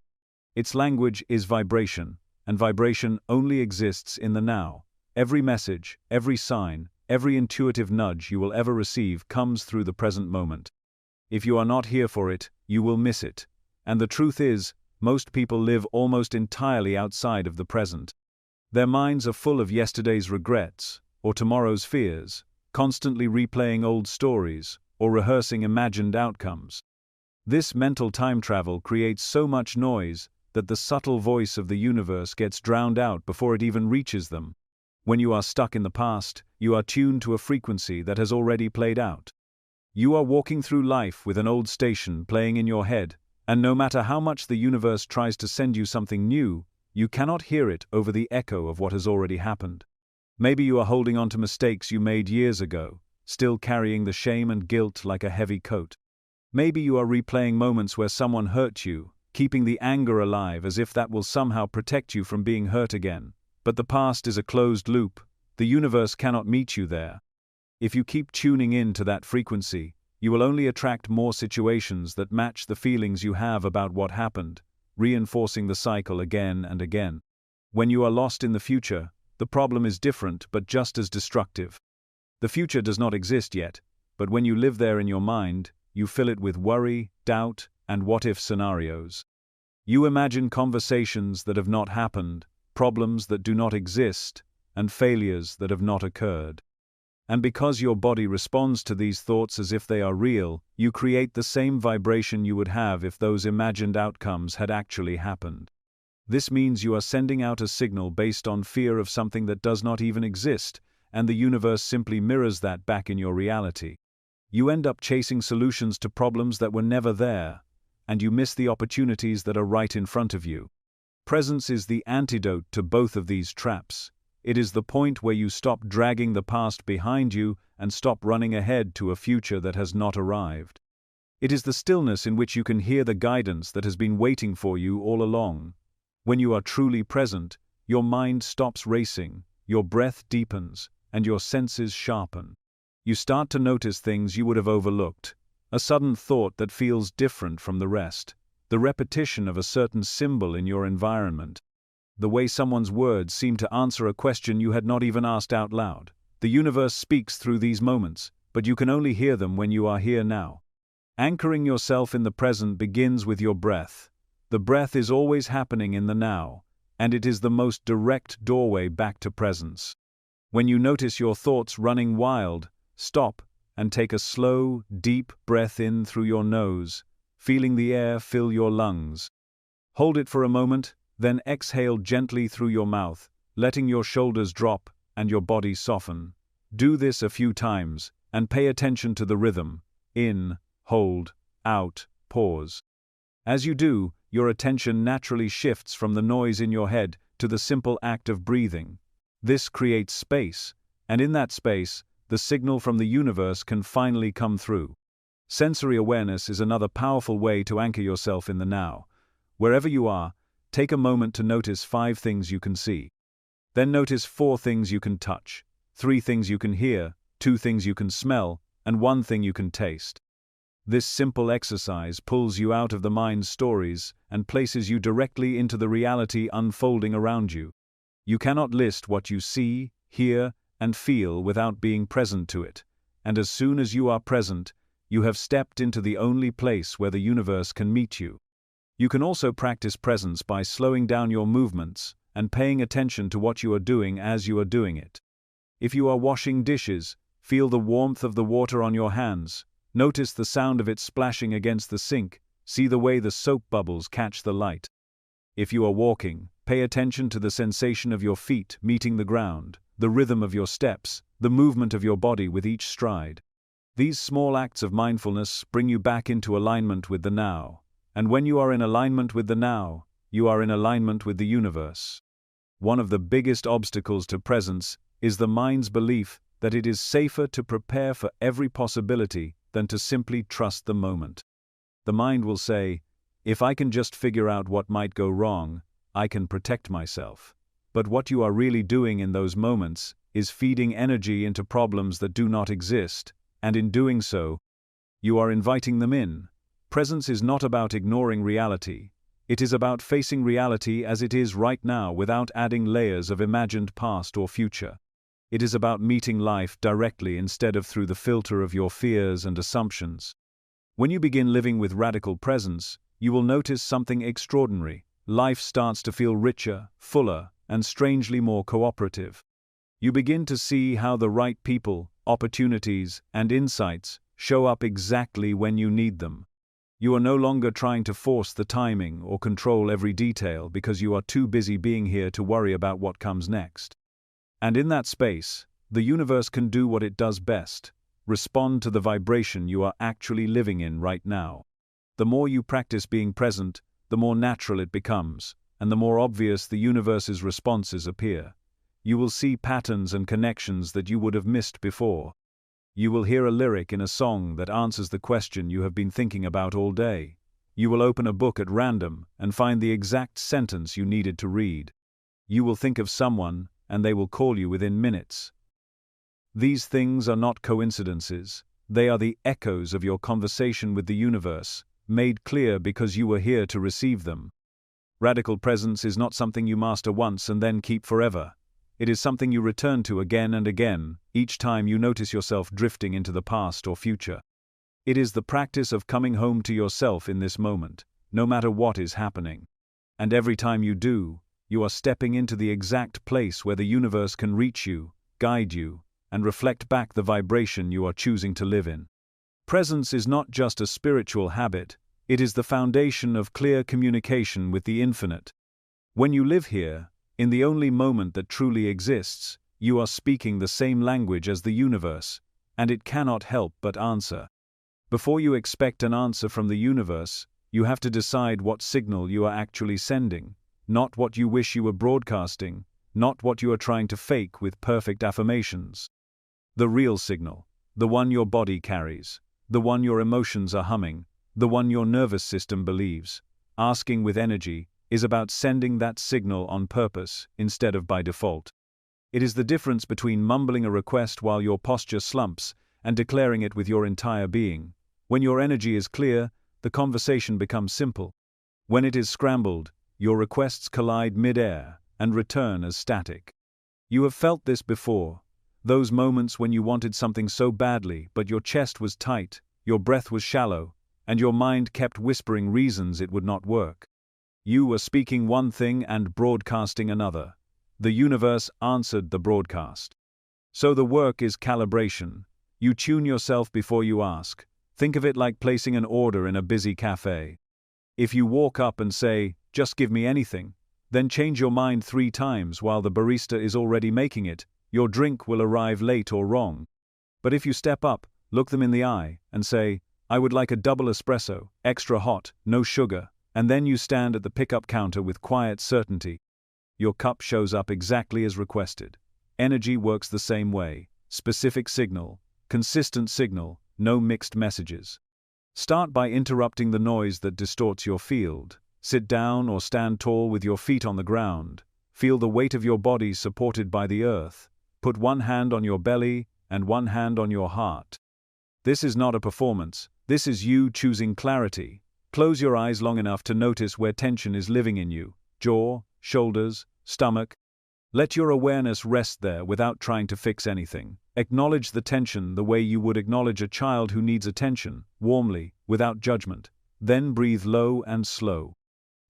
Its language is vibration, and vibration only exists in the now. Every message, every sign, every intuitive nudge you will ever receive comes through the present moment. If you are not here for it, you will miss it. And the truth is, most people live almost entirely outside of the present. Their minds are full of yesterday's regrets, or tomorrow's fears, constantly replaying old stories, or rehearsing imagined outcomes. This mental time travel creates so much noise that the subtle voice of the universe gets drowned out before it even reaches them. When you are stuck in the past, you are tuned to a frequency that has already played out. You are walking through life with an old station playing in your head, and no matter how much the universe tries to send you something new, you cannot hear it over the echo of what has already happened. Maybe you are holding on to mistakes you made years ago, still carrying the shame and guilt like a heavy coat. Maybe you are replaying moments where someone hurt you, keeping the anger alive as if that will somehow protect you from being hurt again. But the past is a closed loop. The universe cannot meet you there. If you keep tuning in to that frequency, you will only attract more situations that match the feelings you have about what happened, reinforcing the cycle again and again. When you are lost in the future, the problem is different but just as destructive. The future does not exist yet, but when you live there in your mind, you fill it with worry, doubt, and what-if scenarios. You imagine conversations that have not happened, problems that do not exist, and failures that have not occurred. And because your body responds to these thoughts as if they are real, you create the same vibration you would have if those imagined outcomes had actually happened. This means you are sending out a signal based on fear of something that does not even exist, and the universe simply mirrors that back in your reality. You end up chasing solutions to problems that were never there, and you miss the opportunities that are right in front of you. Presence is the antidote to both of these traps. It is the point where you stop dragging the past behind you and stop running ahead to a future that has not arrived. It is the stillness in which you can hear the guidance that has been waiting for you all along. When you are truly present, your mind stops racing, your breath deepens, and your senses sharpen. You start to notice things you would have overlooked, a sudden thought that feels different from the rest, the repetition of a certain symbol in your environment, the way someone's words seem to answer a question you had not even asked out loud. The universe speaks through these moments, but you can only hear them when you are here now. Anchoring yourself in the present begins with your breath. The breath is always happening in the now, and it is the most direct doorway back to presence. When you notice your thoughts running wild, stop and take a slow, deep breath in through your nose, feeling the air fill your lungs. Hold it for a moment, then exhale gently through your mouth, letting your shoulders drop and your body soften. Do this a few times, and pay attention to the rhythm. In, hold, out, pause. As you do, your attention naturally shifts from the noise in your head to the simple act of breathing. This creates space, and in that space, the signal from the universe can finally come through. Sensory awareness is another powerful way to anchor yourself in the now. Wherever you are, take a moment to notice 5 things you can see. Then notice 4 things you can touch, 3 things you can hear, 2 things you can smell, and 1 thing you can taste. This simple exercise pulls you out of the mind's stories and places you directly into the reality unfolding around you. You cannot list what you see, hear, and feel without being present to it, and as soon as you are present, you have stepped into the only place where the universe can meet you. You can also practice presence by slowing down your movements and paying attention to what you are doing as you are doing it. If you are washing dishes, feel the warmth of the water on your hands, notice the sound of it splashing against the sink, see the way the soap bubbles catch the light. If you are walking, pay attention to the sensation of your feet meeting the ground, the rhythm of your steps, the movement of your body with each stride. These small acts of mindfulness bring you back into alignment with the now, and when you are in alignment with the now, you are in alignment with the universe. One of the biggest obstacles to presence is the mind's belief that it is safer to prepare for every possibility than to simply trust the moment. The mind will say, if I can just figure out what might go wrong, I can protect myself. But what you are really doing in those moments is feeding energy into problems that do not exist, and in doing so, you are inviting them in. Presence is not about ignoring reality. It is about facing reality as it is right now without adding layers of imagined past or future. It is about meeting life directly instead of through the filter of your fears and assumptions. When you begin living with radical presence, you will notice something extraordinary. Life starts to feel richer, fuller, and strangely more cooperative. You begin to see how the right people, opportunities, and insights show up exactly when you need them. You are no longer trying to force the timing or control every detail because you are too busy being here to worry about what comes next. And in that space, the universe can do what it does best: respond to the vibration you are actually living in right now. The more you practice being present, the more natural it becomes, and the more obvious the universe's responses appear. You will see patterns and connections that you would have missed before. You will hear a lyric in a song that answers the question you have been thinking about all day. You will open a book at random and find the exact sentence you needed to read. You will think of someone, and they will call you within minutes. These things are not coincidences. They are the echoes of your conversation with the universe, made clear because you were here to receive them. Radical presence is not something you master once and then keep forever. It is something you return to again and again, each time you notice yourself drifting into the past or future. It is the practice of coming home to yourself in this moment, no matter what is happening. And every time you do, you are stepping into the exact place where the universe can reach you, guide you, and reflect back the vibration you are choosing to live in. Presence is not just a spiritual habit, it is the foundation of clear communication with the infinite. When you live here, in the only moment that truly exists, you are speaking the same language as the universe, and it cannot help but answer. Before you expect an answer from the universe, you have to decide what signal you are actually sending, not what you wish you were broadcasting, not what you are trying to fake with perfect affirmations. The real signal, the one your body carries, the one your emotions are humming, the one your nervous system believes, asking with energy, is about sending that signal on purpose instead of by default. It is the difference between mumbling a request while your posture slumps and declaring it with your entire being. When your energy is clear, the conversation becomes simple. When it is scrambled, your requests collide mid-air and return as static. You have felt this before. Those moments when you wanted something so badly, but your chest was tight, your breath was shallow, and your mind kept whispering reasons it would not work. You were speaking one thing and broadcasting another. The universe answered the broadcast. So the work is calibration. You tune yourself before you ask. Think of it like placing an order in a busy cafe. If you walk up and say, "Just give me anything," then change your mind 3 times while the barista is already making it, your drink will arrive late or wrong. But if you step up, look them in the eye, and say, "I would like a double espresso, extra hot, no sugar," and then you stand at the pickup counter with quiet certainty, your cup shows up exactly as requested. Energy works the same way. Specific signal, consistent signal, no mixed messages. Start by interrupting the noise that distorts your field. Sit down or stand tall with your feet on the ground. Feel the weight of your body supported by the earth. Put one hand on your belly and one hand on your heart. This is not a performance. This is you choosing clarity. Close your eyes long enough to notice where tension is living in you. Jaw, shoulders, stomach. Let your awareness rest there without trying to fix anything. Acknowledge the tension the way you would acknowledge a child who needs attention, warmly, without judgment. Then breathe low and slow.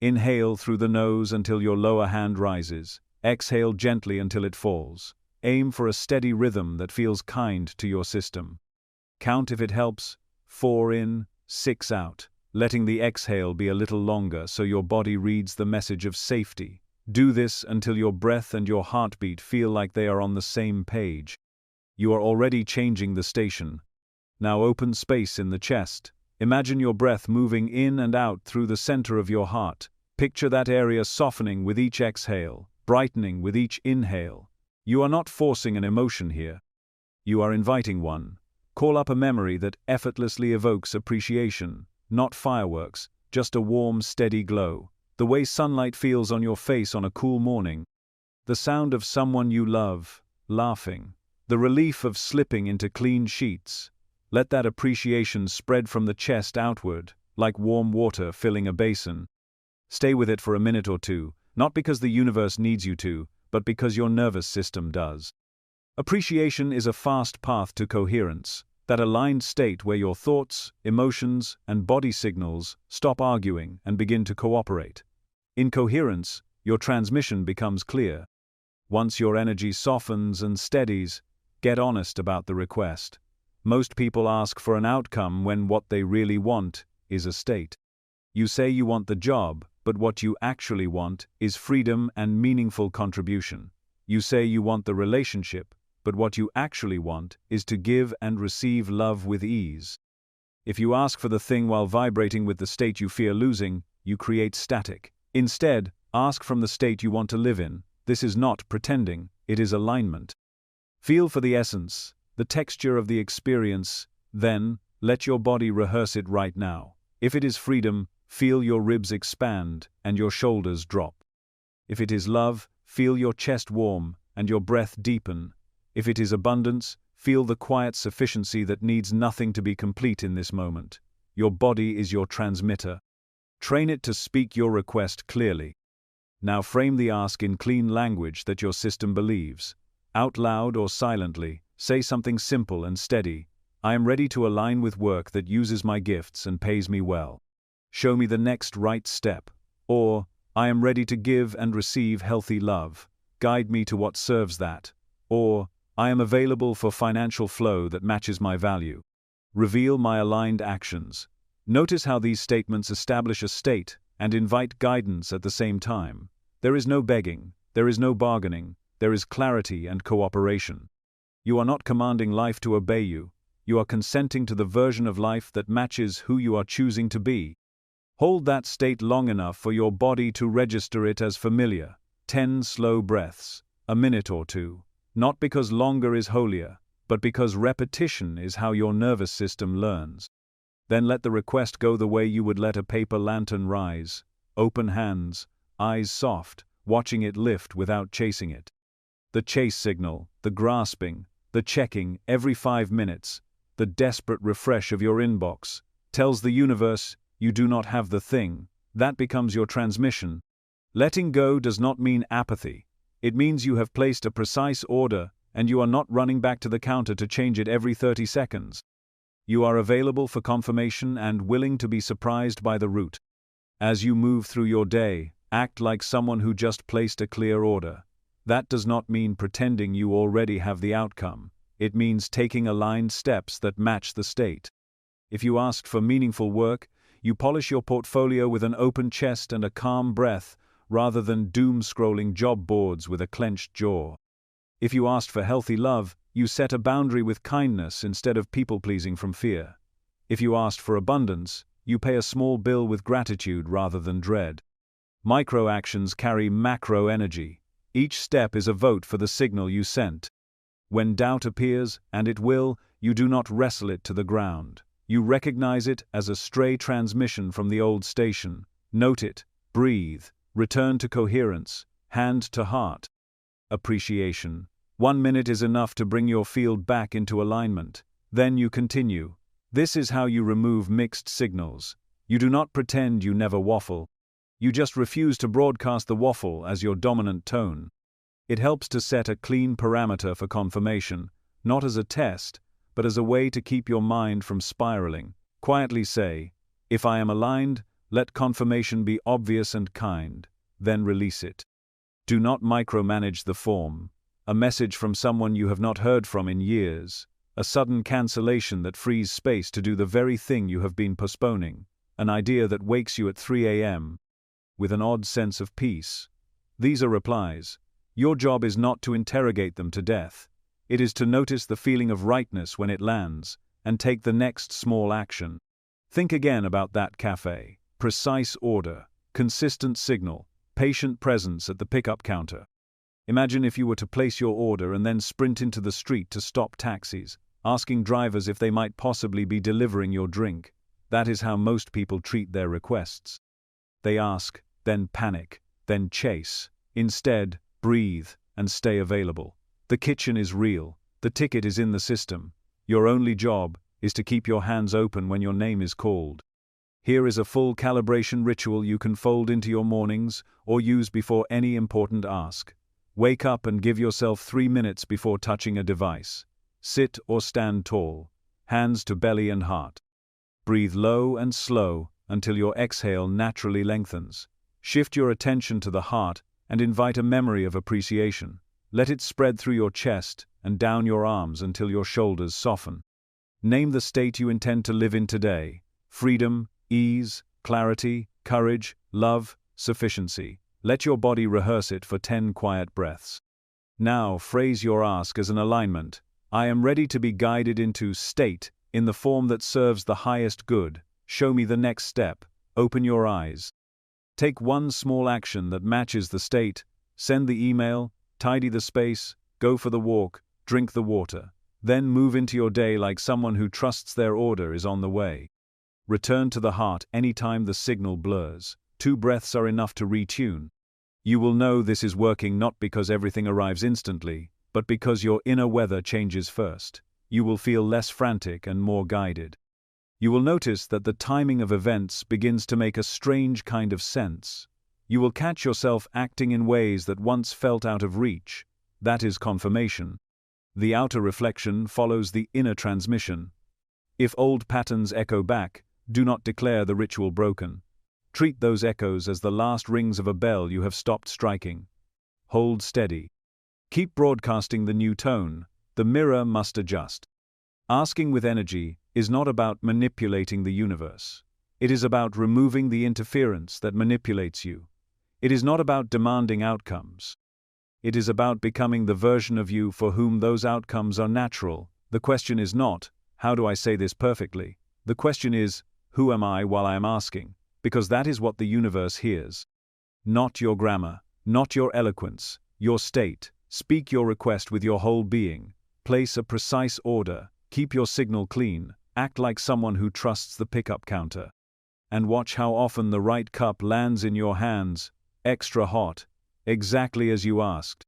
Inhale through the nose until your lower hand rises. Exhale gently until it falls. Aim for a steady rhythm that feels kind to your system. Count if it helps. 4 in, 6 out. Letting the exhale be a little longer so your body reads the message of safety. Do this until your breath and your heartbeat feel like they are on the same page. You are already changing the station. Now open space in the chest. Imagine your breath moving in and out through the center of your heart. Picture that area softening with each exhale, brightening with each inhale. You are not forcing an emotion here. You are inviting one. Call up a memory that effortlessly evokes appreciation, not fireworks, just a warm, steady glow. The way sunlight feels on your face on a cool morning. The sound of someone you love, laughing. The relief of slipping into clean sheets. Let that appreciation spread from the chest outward, like warm water filling a basin. Stay with it for a minute or two, not because the universe needs you to, but because your nervous system does. Appreciation is a fast path to coherence, that aligned state where your thoughts, emotions, and body signals stop arguing and begin to cooperate. In coherence, your transmission becomes clear. Once your energy softens and steadies, get honest about the request. Most people ask for an outcome when what they really want is a state. You say you want the job, but what you actually want is freedom and meaningful contribution. You say you want the relationship, but what you actually want is to give and receive love with ease. If you ask for the thing while vibrating with the state you fear losing, you create static. Instead, ask from the state you want to live in. This is not pretending, it is alignment. Feel for the essence, the texture of the experience, then, let your body rehearse it right now. If it is freedom, feel your ribs expand and your shoulders drop. If it is love, feel your chest warm and your breath deepen. If it is abundance, feel the quiet sufficiency that needs nothing to be complete in this moment. Your body is your transmitter. Train it to speak your request clearly. Now frame the ask in clean language that your system believes. Out loud or silently, say something simple and steady. I am ready to align with work that uses my gifts and pays me well. Show me the next right step. Or, I am ready to give and receive healthy love. Guide me to what serves that. Or, I am available for financial flow that matches my value. Reveal my aligned actions. Notice how these statements establish a state and invite guidance at the same time. There is no begging, there is no bargaining, there is clarity and cooperation. You are not commanding life to obey you. You are consenting to the version of life that matches who you are choosing to be. Hold that state long enough for your body to register it as familiar. 10 slow breaths. a minute or two, not because longer is holier, but because repetition is how your nervous system learns. Then let the request go the way you would let a paper lantern rise, open hands, eyes soft, watching it lift without chasing it. The chase signal, the grasping, the checking every 5 minutes, the desperate refresh of your inbox, tells the universe, you do not have the thing. That becomes your transmission. Letting go does not mean apathy. It means you have placed a precise order, and you are not running back to the counter to change it every 30 seconds. You are available for confirmation and willing to be surprised by the route. As you move through your day, act like someone who just placed a clear order. That does not mean pretending you already have the outcome. It means taking aligned steps that match the state. If you asked for meaningful work, you polish your portfolio with an open chest and a calm breath, rather than doom-scrolling job boards with a clenched jaw. If you asked for healthy love, you set a boundary with kindness instead of people-pleasing from fear. If you asked for abundance, you pay a small bill with gratitude rather than dread. Micro-actions carry macro energy. Each step is a vote for the signal you sent. When doubt appears, and it will, you do not wrestle it to the ground. You recognize it as a stray transmission from the old station. Note it, breathe, return to coherence, hand to heart. Appreciation. 1 minute is enough to bring your field back into alignment. Then you continue. This is how you remove mixed signals. You do not pretend you never waffle. You just refuse to broadcast the waffle as your dominant tone. It helps to set a clean parameter for confirmation, not as a test, but as a way to keep your mind from spiraling. Quietly say, if I am aligned, let confirmation be obvious and kind, then release it. Do not micromanage the form. A message from someone you have not heard from in years, a sudden cancellation that frees space to do the very thing you have been postponing, an idea that wakes you at 3 a.m. with an odd sense of peace. These are replies. Your job is not to interrogate them to death. It is to notice the feeling of rightness when it lands, and take the next small action. Think again about that cafe. Precise order, consistent signal, patient presence at the pickup counter. Imagine if you were to place your order and then sprint into the street to stop taxis, asking drivers if they might possibly be delivering your drink. That is how most people treat their requests. They ask, then panic, then chase. Instead, breathe and stay available. The kitchen is real. The ticket is in the system. Your only job is to keep your hands open when your name is called. Here is a full calibration ritual you can fold into your mornings or use before any important ask. Wake up and give yourself 3 minutes before touching a device. Sit or stand tall, hands to belly and heart. Breathe low and slow until your exhale naturally lengthens. Shift your attention to the heart and invite a memory of appreciation. Let it spread through your chest and down your arms until your shoulders soften. Name the state you intend to live in today. Freedom, ease, clarity, courage, love, sufficiency. Let your body rehearse it for 10 quiet breaths. Now phrase your ask as an alignment. I am ready to be guided into state in the form that serves the highest good. Show me the next step. Open your eyes. Take one small action that matches the state. Send the email, tidy the space, go for the walk, drink the water. Then move into your day like someone who trusts their order is on the way. Return to the heart anytime the signal blurs. 2 breaths are enough to retune. You will know this is working not because everything arrives instantly, but because your inner weather changes first. You will feel less frantic and more guided. You will notice that the timing of events begins to make a strange kind of sense. You will catch yourself acting in ways that once felt out of reach. That is confirmation. The outer reflection follows the inner transmission. If old patterns echo back, do not declare the ritual broken. Treat those echoes as the last rings of a bell you have stopped striking. Hold steady. Keep broadcasting the new tone. The mirror must adjust. Asking with energy is not about manipulating the universe. It is about removing the interference that manipulates you. It is not about demanding outcomes. It is about becoming the version of you for whom those outcomes are natural. The question is not, how do I say this perfectly? The question is, who am I while I am asking? Because that is what the universe hears. Not your grammar, not your eloquence, your state. Speak your request with your whole being. Place a precise order. Keep your signal clean. Act like someone who trusts the pickup counter. And watch how often the right cup lands in your hands, extra hot, exactly as you asked.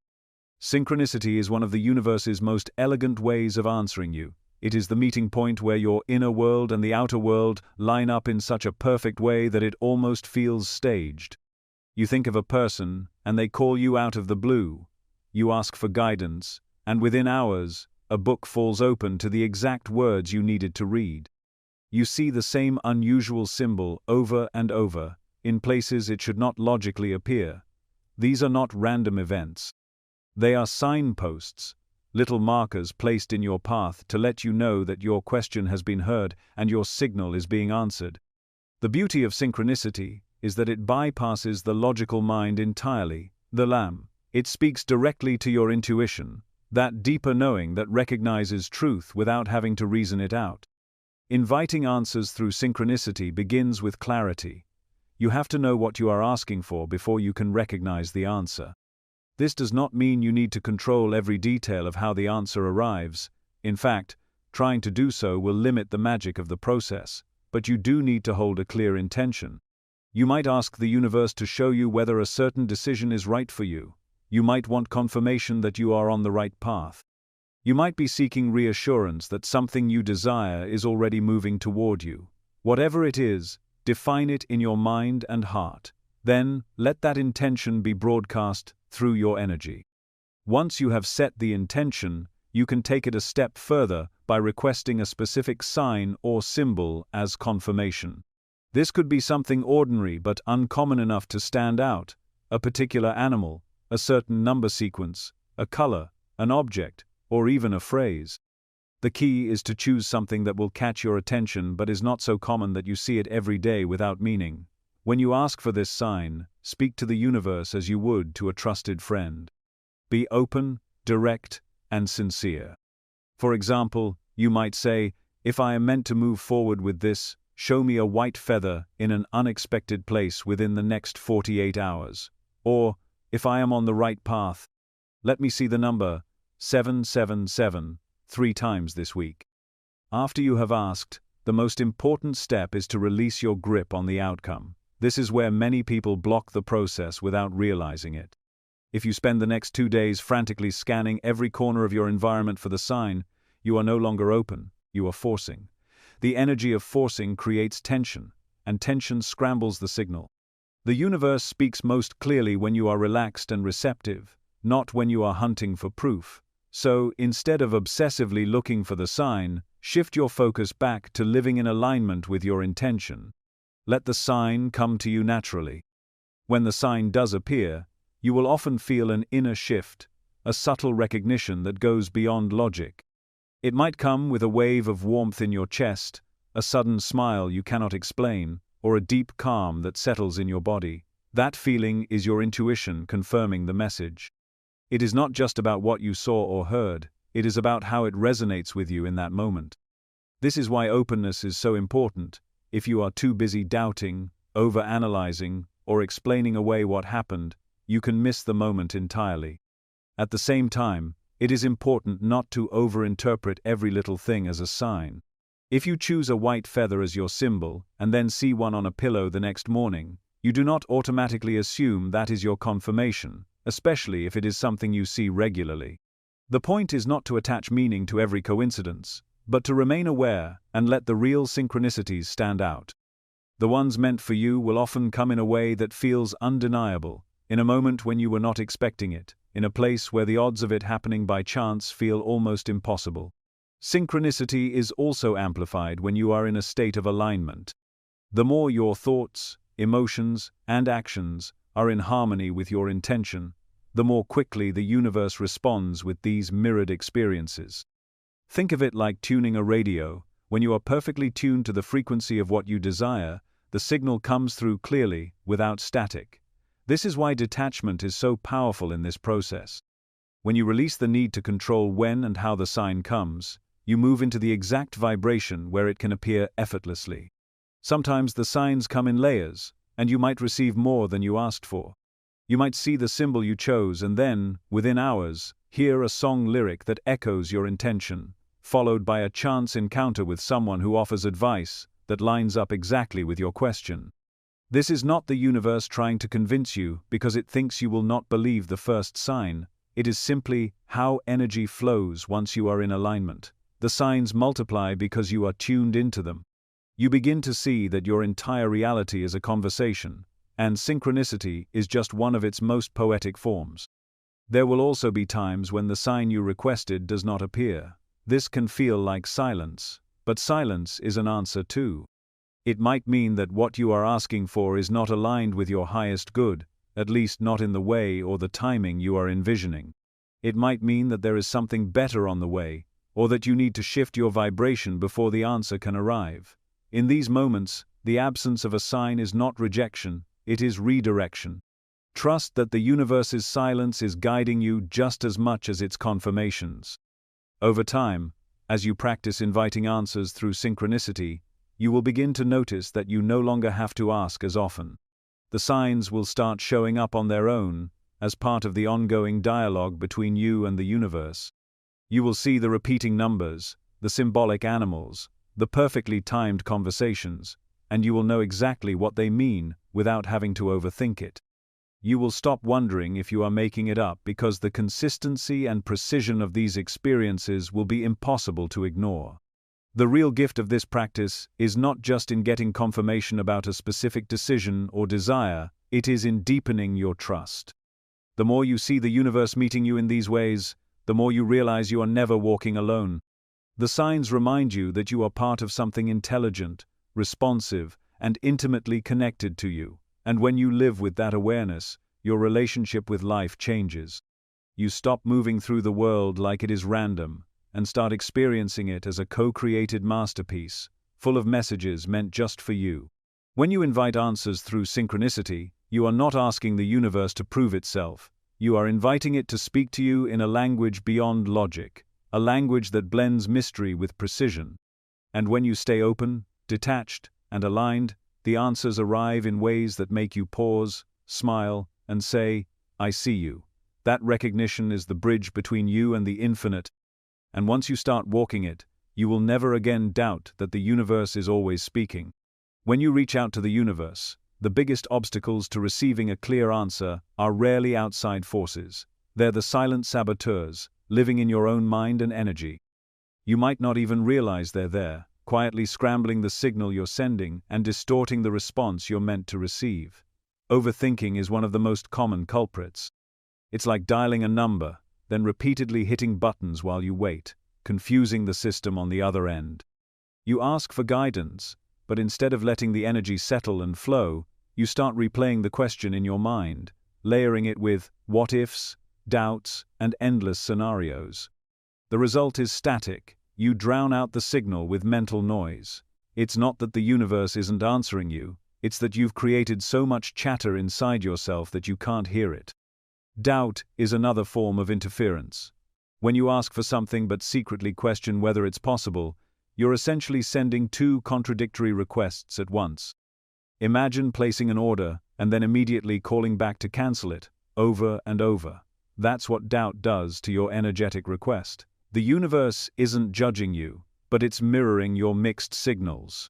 Synchronicity is one of the universe's most elegant ways of answering you. It is the meeting point where your inner world and the outer world line up in such a perfect way that it almost feels staged. You think of a person, and they call you out of the blue. You ask for guidance, and within hours, a book falls open to the exact words you needed to read. You see the same unusual symbol over and over, in places it should not logically appear. These are not random events. They are signposts, little markers placed in your path to let you know that your question has been heard and your signal is being answered. The beauty of synchronicity is that it bypasses the logical mind entirely, the lamb. It speaks directly to your intuition, that deeper knowing that recognizes truth without having to reason it out. Inviting answers through synchronicity begins with clarity. You have to know what you are asking for before you can recognize the answer. This does not mean you need to control every detail of how the answer arrives. In fact, trying to do so will limit the magic of the process, but you do need to hold a clear intention. You might ask the universe to show you whether a certain decision is right for you. You might want confirmation that you are on the right path. You might be seeking reassurance that something you desire is already moving toward you. Whatever it is, define it in your mind and heart. Then, let that intention be broadcast through your energy. Once you have set the intention, you can take it a step further by requesting a specific sign or symbol as confirmation. This could be something ordinary but uncommon enough to stand out, a particular animal, a certain number sequence, a color, an object, or even a phrase. The key is to choose something that will catch your attention but is not so common that you see it every day without meaning. When you ask for this sign, speak to the universe as you would to a trusted friend. Be open, direct, and sincere. For example, you might say, "If I am meant to move forward with this, show me a white feather in an unexpected place within the next 48 hours. Or, if I am on the right path, let me see the number 777 3 times this week." After you have asked, the most important step is to release your grip on the outcome. This is where many people block the process without realizing it. If you spend the next 2 days frantically scanning every corner of your environment for the sign, you are no longer open, you are forcing. The energy of forcing creates tension, and tension scrambles the signal. The universe speaks most clearly when you are relaxed and receptive, not when you are hunting for proof. So, instead of obsessively looking for the sign, shift your focus back to living in alignment with your intention. Let the sign come to you naturally. When the sign does appear, you will often feel an inner shift, a subtle recognition that goes beyond logic. It might come with a wave of warmth in your chest, a sudden smile you cannot explain, or a deep calm that settles in your body. That feeling is your intuition confirming the message. It is not just about what you saw or heard, it is about how it resonates with you in that moment. This is why openness is so important. If you are too busy doubting, over-analyzing, or explaining away what happened, you can miss the moment entirely. At the same time, it is important not to over-interpret every little thing as a sign. If you choose a white feather as your symbol, and then see one on a pillow the next morning, you do not automatically assume that is your confirmation, especially if it is something you see regularly. The point is not to attach meaning to every coincidence, but to remain aware and let the real synchronicities stand out. The ones meant for you will often come in a way that feels undeniable, in a moment when you were not expecting it, in a place where the odds of it happening by chance feel almost impossible. Synchronicity is also amplified when you are in a state of alignment. The more your thoughts, emotions, and actions are in harmony with your intention, the more quickly the universe responds with these mirrored experiences. Think of it like tuning a radio. When you are perfectly tuned to the frequency of what you desire, the signal comes through clearly, without static. This is why detachment is so powerful in this process. When you release the need to control when and how the sign comes, you move into the exact vibration where it can appear effortlessly. Sometimes the signs come in layers, and you might receive more than you asked for. You might see the symbol you chose and then, within hours, hear a song lyric that echoes your intention, followed by a chance encounter with someone who offers advice that lines up exactly with your question. This is not the universe trying to convince you because it thinks you will not believe the first sign. It is simply how energy flows once you are in alignment. The signs multiply because you are tuned into them. You begin to see that your entire reality is a conversation, and synchronicity is just one of its most poetic forms. There will also be times when the sign you requested does not appear. This can feel like silence, but silence is an answer too. It might mean that what you are asking for is not aligned with your highest good, at least not in the way or the timing you are envisioning. It might mean that there is something better on the way, or that you need to shift your vibration before the answer can arrive. In these moments, the absence of a sign is not rejection, it is redirection. Trust that the universe's silence is guiding you just as much as its confirmations. Over time, as you practice inviting answers through synchronicity, you will begin to notice that you no longer have to ask as often. The signs will start showing up on their own, as part of the ongoing dialogue between you and the universe. You will see the repeating numbers, the symbolic animals, the perfectly timed conversations, and you will know exactly what they mean without having to overthink it. You will stop wondering if you are making it up because the consistency and precision of these experiences will be impossible to ignore. The real gift of this practice is not just in getting confirmation about a specific decision or desire, it is in deepening your trust. The more you see the universe meeting you in these ways, the more you realize you are never walking alone. The signs remind you that you are part of something intelligent, responsive, and intimately connected to you, and when you live with that awareness, your relationship with life changes. You stop moving through the world like it is random, and start experiencing it as a co-created masterpiece, full of messages meant just for you. When you invite answers through synchronicity, you are not asking the universe to prove itself. You are inviting it to speak to you in a language beyond logic, a language that blends mystery with precision. And when you stay open, detached, and aligned, the answers arrive in ways that make you pause, smile, and say, "I see you." That recognition is the bridge between you and the infinite. And once you start walking it, you will never again doubt that the universe is always speaking. When you reach out to the universe, the biggest obstacles to receiving a clear answer are rarely outside forces. They're the silent saboteurs, living in your own mind and energy. You might not even realize they're there, quietly scrambling the signal you're sending and distorting the response you're meant to receive. Overthinking is one of the most common culprits. It's like dialing a number, then repeatedly hitting buttons while you wait, confusing the system on the other end. You ask for guidance, but instead of letting the energy settle and flow, you start replaying the question in your mind, layering it with what-ifs, doubts, and endless scenarios. The result is static. You drown out the signal with mental noise. It's not that the universe isn't answering you, it's that you've created so much chatter inside yourself that you can't hear it. Doubt is another form of interference. When you ask for something but secretly question whether it's possible, you're essentially sending two contradictory requests at once. Imagine placing an order and then immediately calling back to cancel it, over and over. That's what doubt does to your energetic request. The universe isn't judging you, but it's mirroring your mixed signals.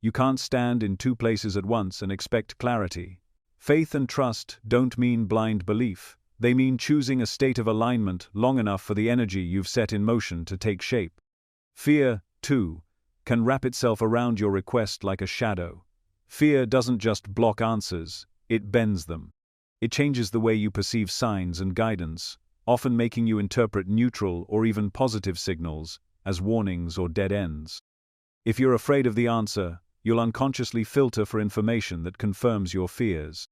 You can't stand in two places at once and expect clarity. Faith and trust don't mean blind belief. They mean choosing a state of alignment long enough for the energy you've set in motion to take shape. Fear, too, can wrap itself around your request like a shadow. Fear doesn't just block answers, it bends them. It changes the way you perceive signs and guidance, often making you interpret neutral or even positive signals as warnings or dead ends. If you're afraid of the answer, you'll unconsciously filter for information that confirms your fears.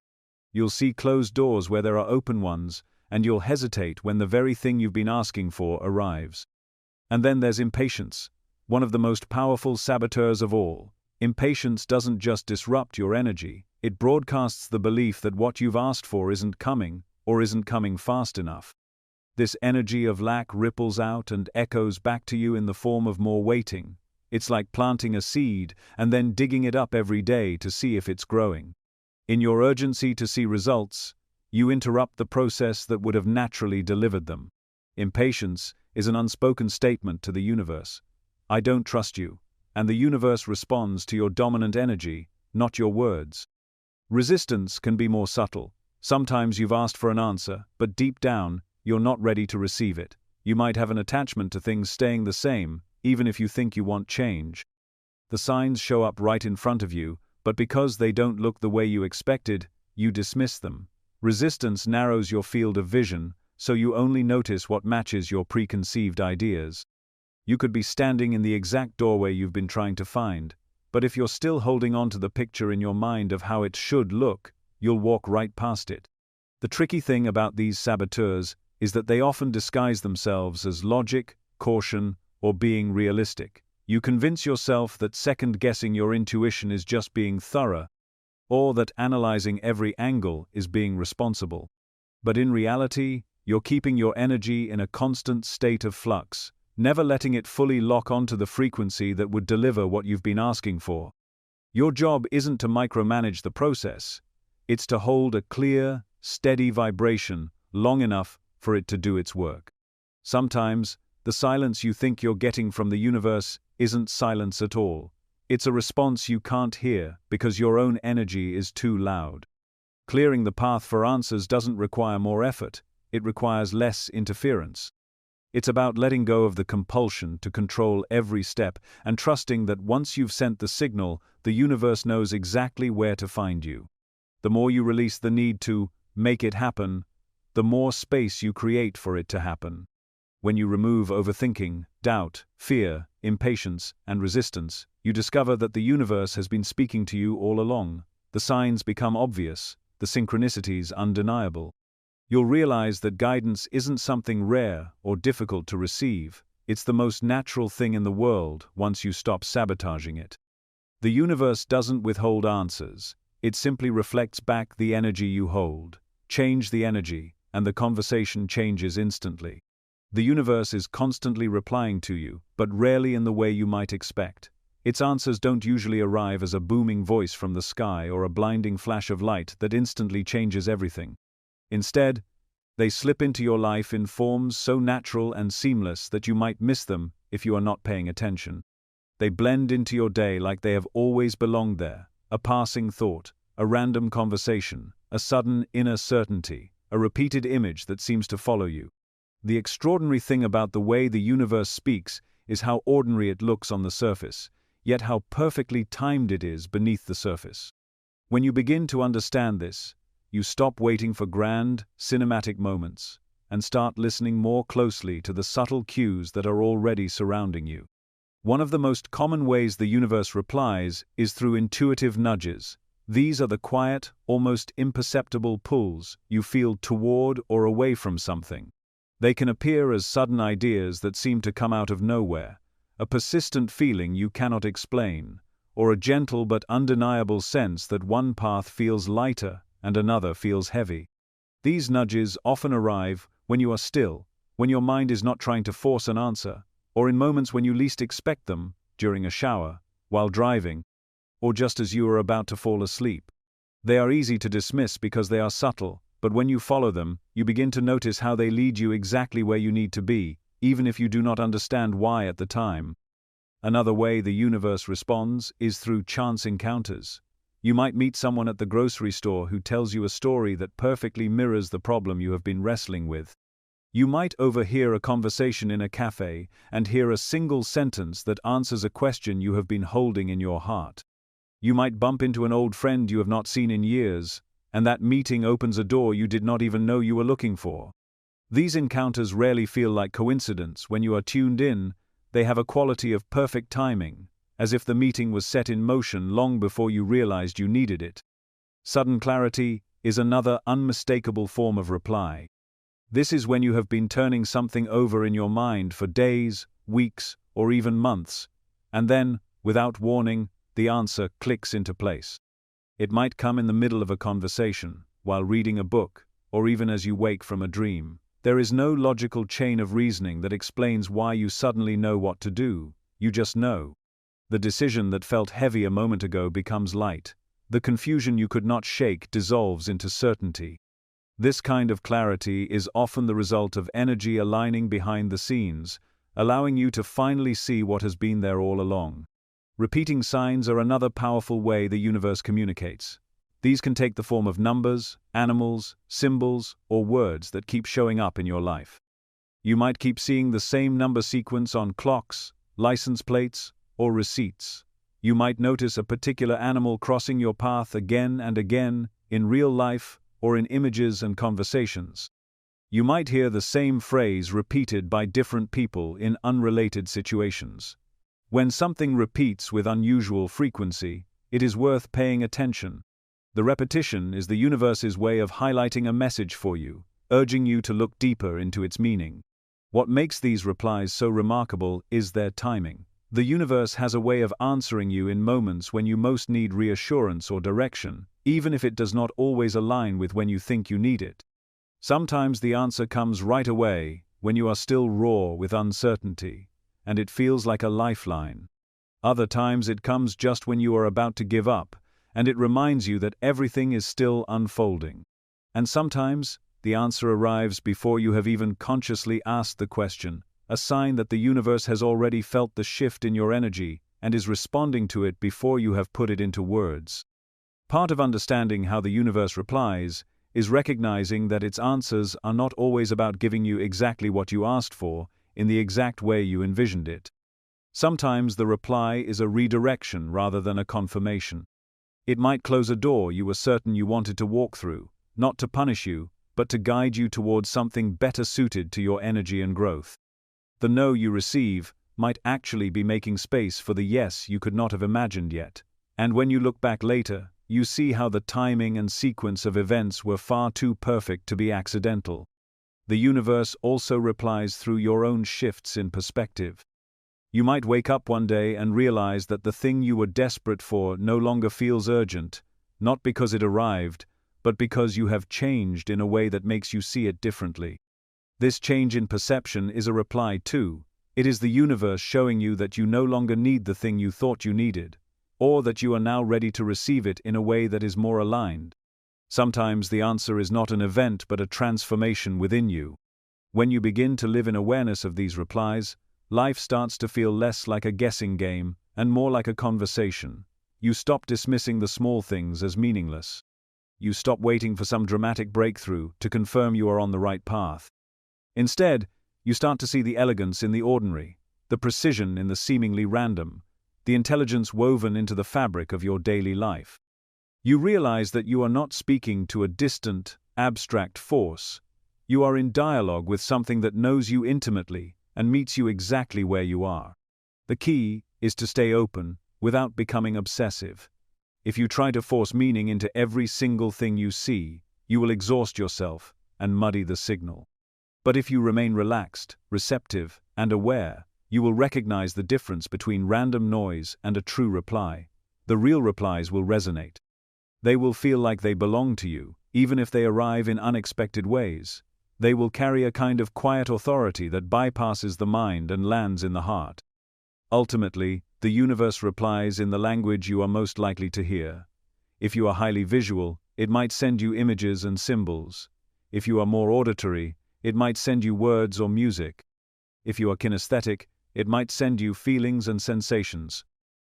You'll see closed doors where there are open ones, and you'll hesitate when the very thing you've been asking for arrives. And then there's impatience, one of the most powerful saboteurs of all. Impatience doesn't just disrupt your energy, it broadcasts the belief that what you've asked for isn't coming, or isn't coming fast enough. This energy of lack ripples out and echoes back to you in the form of more waiting. It's like planting a seed and then digging it up every day to see if it's growing. In your urgency to see results, You interrupt the process that would have naturally delivered them. Impatience is an unspoken statement to the universe. I don't trust you, and the universe responds to your dominant energy, not your words. Resistance can be more subtle. Sometimes you've asked for an answer, but deep down, you're not ready to receive it. You might have an attachment to things staying the same, even if you think you want change. The signs show up right in front of you, but because they don't look the way you expected, you dismiss them. Resistance narrows your field of vision, so you only notice what matches your preconceived ideas. You could be standing in the exact doorway you've been trying to find, but if you're still holding on to the picture in your mind of how it should look, you'll walk right past it. The tricky thing about these saboteurs is that they often disguise themselves as logic, caution, or being realistic. You convince yourself that second-guessing your intuition is just being thorough, or that analyzing every angle is being responsible. But in reality, you're keeping your energy in a constant state of flux, never letting it fully lock onto the frequency that would deliver what you've been asking for. Your job isn't to micromanage the process. It's to hold a clear, steady vibration long enough for it to do its work. Sometimes, the silence you think you're getting from the universe isn't silence at all. It's a response you can't hear because your own energy is too loud. Clearing the path for answers doesn't require more effort, it requires less interference. It's about letting go of the compulsion to control every step and trusting that once you've sent the signal, the universe knows exactly where to find you. The more you release the need to make it happen, the more space you create for it to happen. When you remove overthinking, doubt, fear, impatience, and resistance, you discover that the universe has been speaking to you all along. The signs become obvious, the synchronicities undeniable. You'll realize that guidance isn't something rare or difficult to receive. It's the most natural thing in the world once you stop sabotaging it. The universe doesn't withhold answers. It simply reflects back the energy you hold. Change the energy, and the conversation changes instantly. The universe is constantly replying to you, but rarely in the way you might expect. Its answers don't usually arrive as a booming voice from the sky or a blinding flash of light that instantly changes everything. Instead, they slip into your life in forms so natural and seamless that you might miss them if you are not paying attention. They blend into your day like they have always belonged there, a passing thought, a random conversation, a sudden inner certainty, a repeated image that seems to follow you. The extraordinary thing about the way the universe speaks is how ordinary it looks on the surface, yet how perfectly timed it is beneath the surface. When you begin to understand this, you stop waiting for grand, cinematic moments, and start listening more closely to the subtle cues that are already surrounding you. One of the most common ways the universe replies is through intuitive nudges. These are the quiet, almost imperceptible pulls you feel toward or away from something. They can appear as sudden ideas that seem to come out of nowhere, a persistent feeling you cannot explain, or a gentle but undeniable sense that one path feels lighter and another feels heavy. These nudges often arrive when you are still, when your mind is not trying to force an answer, or in moments when you least expect them, during a shower, while driving, or just as you are about to fall asleep. They are easy to dismiss because they are subtle, but when you follow them, you begin to notice how they lead you exactly where you need to be, even if you do not understand why at the time. Another way the universe responds is through chance encounters. You might meet someone at the grocery store who tells you a story that perfectly mirrors the problem you have been wrestling with. You might overhear a conversation in a cafe and hear a single sentence that answers a question you have been holding in your heart. You might bump into an old friend you have not seen in years, and that meeting opens a door you did not even know you were looking for. These encounters rarely feel like coincidence. When you are tuned in, they have a quality of perfect timing, as if the meeting was set in motion long before you realized you needed it. Sudden clarity is another unmistakable form of reply. This is when you have been turning something over in your mind for days, weeks, or even months, and then, without warning, the answer clicks into place. It might come in the middle of a conversation, while reading a book, or even as you wake from a dream. There is no logical chain of reasoning that explains why you suddenly know what to do. You just know. The decision that felt heavy a moment ago becomes light. The confusion you could not shake dissolves into certainty. This kind of clarity is often the result of energy aligning behind the scenes, allowing you to finally see what has been there all along. Repeating signs are another powerful way the universe communicates. These can take the form of numbers, animals, symbols, or words that keep showing up in your life. You might keep seeing the same number sequence on clocks, license plates, or receipts. You might notice a particular animal crossing your path again and again, in real life or in images and conversations. You might hear the same phrase repeated by different people in unrelated situations. When something repeats with unusual frequency, it is worth paying attention. The repetition is the universe's way of highlighting a message for you, urging you to look deeper into its meaning. What makes these replies so remarkable is their timing. The universe has a way of answering you in moments when you most need reassurance or direction, even if it does not always align with when you think you need it. Sometimes the answer comes right away, when you are still raw with uncertainty, and it feels like a lifeline. Other times it comes just when you are about to give up, and it reminds you that everything is still unfolding. And sometimes, the answer arrives before you have even consciously asked the question, a sign that the universe has already felt the shift in your energy and is responding to it before you have put it into words. Part of understanding how the universe replies is recognizing that its answers are not always about giving you exactly what you asked for, in the exact way you envisioned it. Sometimes the reply is a redirection rather than a confirmation. It might close a door you were certain you wanted to walk through, not to punish you, but to guide you towards something better suited to your energy and growth. The no you receive might actually be making space for the yes you could not have imagined yet. And when you look back later, you see how the timing and sequence of events were far too perfect to be accidental. The universe also replies through your own shifts in perspective. You might wake up one day and realize that the thing you were desperate for no longer feels urgent, not because it arrived, but because you have changed in a way that makes you see it differently. This change in perception is a reply too. It is the universe showing you that you no longer need the thing you thought you needed, or that you are now ready to receive it in a way that is more aligned. Sometimes the answer is not an event but a transformation within you. When you begin to live in awareness of these replies, life starts to feel less like a guessing game and more like a conversation. You stop dismissing the small things as meaningless. You stop waiting for some dramatic breakthrough to confirm you are on the right path. Instead, you start to see the elegance in the ordinary, the precision in the seemingly random, the intelligence woven into the fabric of your daily life. You realize that you are not speaking to a distant, abstract force. You are in dialogue with something that knows you intimately and meets you exactly where you are. The key is to stay open without becoming obsessive. If you try to force meaning into every single thing you see, you will exhaust yourself and muddy the signal. But if you remain relaxed, receptive, and aware, you will recognize the difference between random noise and a true reply. The real replies will resonate. They will feel like they belong to you, even if they arrive in unexpected ways. They will carry a kind of quiet authority that bypasses the mind and lands in the heart. Ultimately, the universe replies in the language you are most likely to hear. If you are highly visual, it might send you images and symbols. If you are more auditory, it might send you words or music. If you are kinesthetic, it might send you feelings and sensations.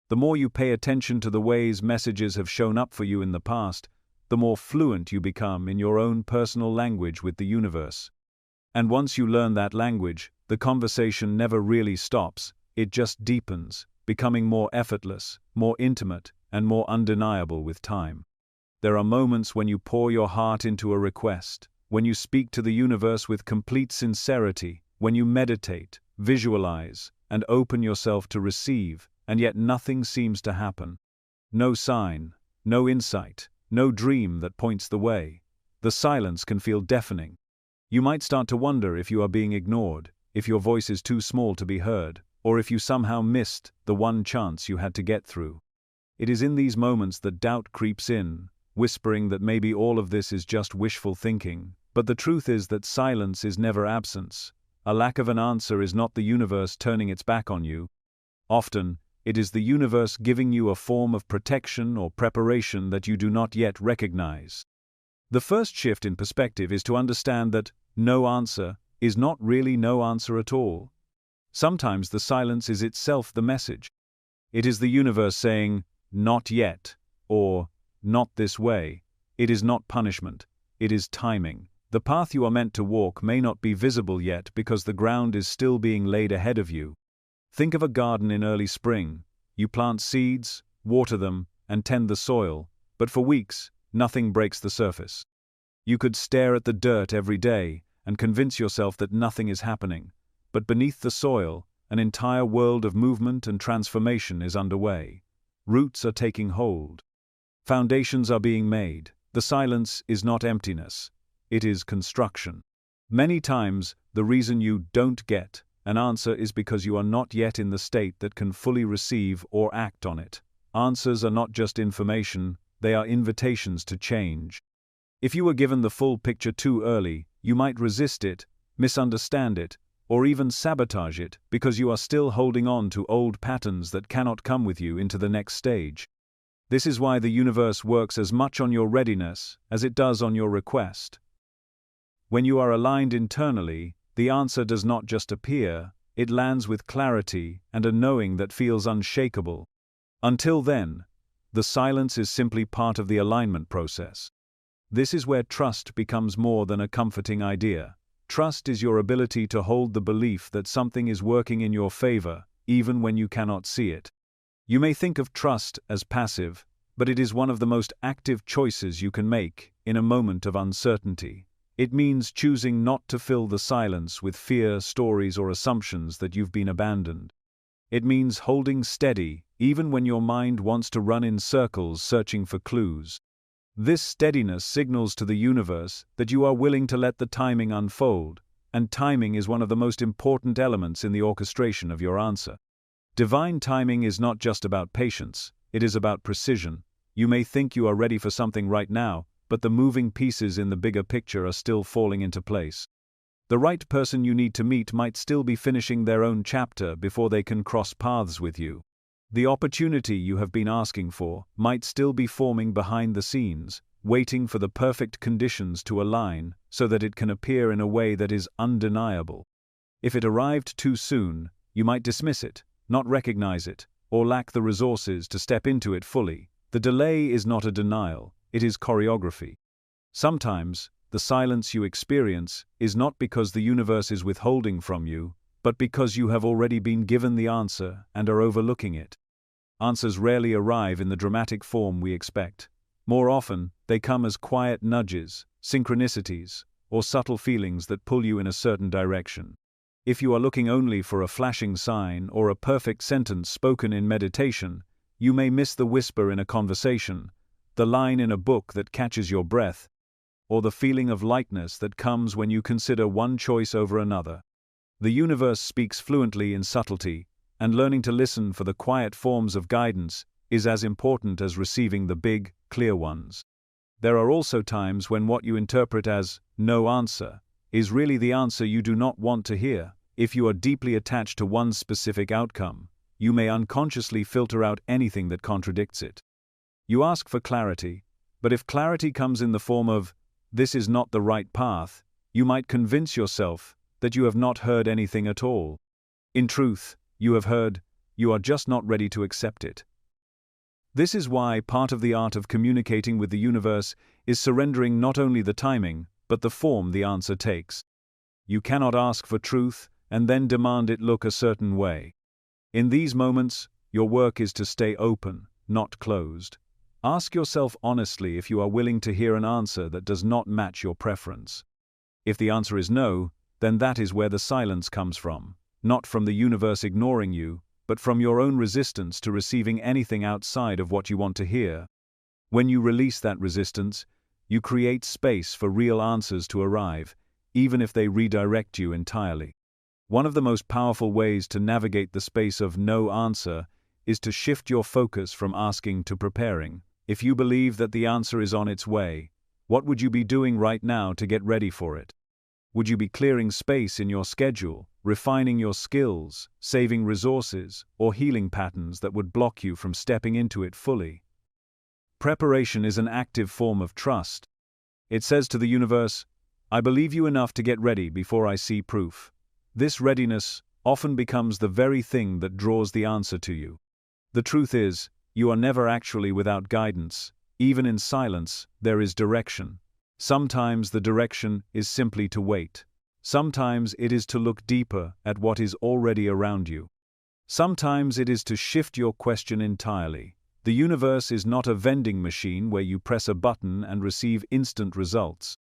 The more you pay attention to the ways messages have shown up for you in the past, the more fluent you become in your own personal language with the universe. And once you learn that language, the conversation never really stops, it just deepens, becoming more effortless, more intimate, and more undeniable with time. There are moments when you pour your heart into a request, when you speak to the universe with complete sincerity, when you meditate, visualize, and open yourself to receive, and yet nothing seems to happen. No sign, no insight, no dream that points the way. The silence can feel deafening. You might start to wonder if you are being ignored, if your voice is too small to be heard, or if you somehow missed the one chance you had to get through. It is in these moments that doubt creeps in, whispering that maybe all of this is just wishful thinking. But the truth is that silence is never absence. A lack of an answer is not the universe turning its back on you. Often, it is the universe giving you a form of protection or preparation that you do not yet recognize. The first shift in perspective is to understand that no answer is not really no answer at all. Sometimes the silence is itself the message. It is the universe saying, "Not yet," or "Not this way." It is not punishment. It is timing. The path you are meant to walk may not be visible yet because the ground is still being laid ahead of you. Think of a garden in early spring. You plant seeds, water them, and tend the soil, but for weeks, nothing breaks the surface. You could stare at the dirt every day and convince yourself that nothing is happening, but beneath the soil, an entire world of movement and transformation is underway. Roots are taking hold. Foundations are being made. The silence is not emptiness. It is construction. Many times, the reason you don't get an answer is because you are not yet in the state that can fully receive or act on it. Answers are not just information, they are invitations to change. If you were given the full picture too early, you might resist it, misunderstand it, or even sabotage it because you are still holding on to old patterns that cannot come with you into the next stage. This is why the universe works as much on your readiness as it does on your request. When you are aligned internally, the answer does not just appear, it lands with clarity and a knowing that feels unshakable. Until then, the silence is simply part of the alignment process. This is where trust becomes more than a comforting idea. Trust is your ability to hold the belief that something is working in your favor, even when you cannot see it. You may think of trust as passive, but it is one of the most active choices you can make in a moment of uncertainty. It means choosing not to fill the silence with fear, stories, or assumptions that you've been abandoned. It means holding steady, even when your mind wants to run in circles searching for clues. This steadiness signals to the universe that you are willing to let the timing unfold, and timing is one of the most important elements in the orchestration of your answer. Divine timing is not just about patience, it is about precision. You may think you are ready for something right now, but the moving pieces in the bigger picture are still falling into place. The right person you need to meet might still be finishing their own chapter before they can cross paths with you. The opportunity you have been asking for might still be forming behind the scenes, waiting for the perfect conditions to align so that it can appear in a way that is undeniable. If it arrived too soon, you might dismiss it, not recognize it, or lack the resources to step into it fully. The delay is not a denial, it is choreography. Sometimes, the silence you experience is not because the universe is withholding from you, but because you have already been given the answer and are overlooking it. Answers rarely arrive in the dramatic form we expect. More often, they come as quiet nudges, synchronicities, or subtle feelings that pull you in a certain direction. If you are looking only for a flashing sign or a perfect sentence spoken in meditation, you may miss the whisper in a conversation, the line in a book that catches your breath, or the feeling of lightness that comes when you consider one choice over another. The universe speaks fluently in subtlety, and learning to listen for the quiet forms of guidance is as important as receiving the big, clear ones. There are also times when what you interpret as no answer is really the answer you do not want to hear. If you are deeply attached to one specific outcome, you may unconsciously filter out anything that contradicts it. You ask for clarity, but if clarity comes in the form of, "This is not the right path," you might convince yourself that you have not heard anything at all. In truth, you have heard, you are just not ready to accept it. This is why part of the art of communicating with the universe is surrendering not only the timing, but the form the answer takes. You cannot ask for truth and then demand it look a certain way. In these moments, your work is to stay open, not closed. Ask yourself honestly if you are willing to hear an answer that does not match your preference. If the answer is no, then that is where the silence comes from, not from the universe ignoring you, but from your own resistance to receiving anything outside of what you want to hear. When you release that resistance, you create space for real answers to arrive, even if they redirect you entirely. One of the most powerful ways to navigate the space of no answer is to shift your focus from asking to preparing. If you believe that the answer is on its way, what would you be doing right now to get ready for it? Would you be clearing space in your schedule, refining your skills, saving resources, or healing patterns that would block you from stepping into it fully? Preparation is an active form of trust. It says to the universe, I believe you enough to get ready before I see proof. This readiness often becomes the very thing that draws the answer to you. The truth is, you are never actually without guidance. Even in silence, there is direction. Sometimes the direction is simply to wait. Sometimes it is to look deeper at what is already around you. Sometimes it is to shift your question entirely. The universe is not a vending machine where you press a button and receive instant results.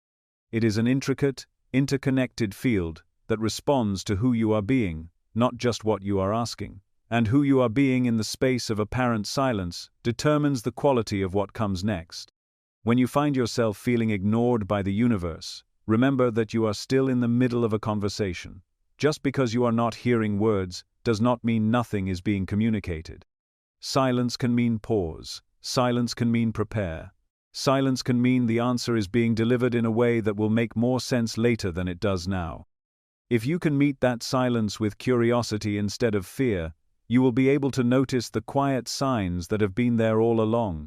It is an intricate, interconnected field that responds to who you are being, not just what you are asking. And who you are being in the space of apparent silence determines the quality of what comes next. When you find yourself feeling ignored by the universe, remember that you are still in the middle of a conversation. Just because you are not hearing words does not mean nothing is being communicated. Silence can mean pause. Silence can mean prepare. Silence can mean the answer is being delivered in a way that will make more sense later than it does now. If you can meet that silence with curiosity instead of fear, you will be able to notice the quiet signs that have been there all along.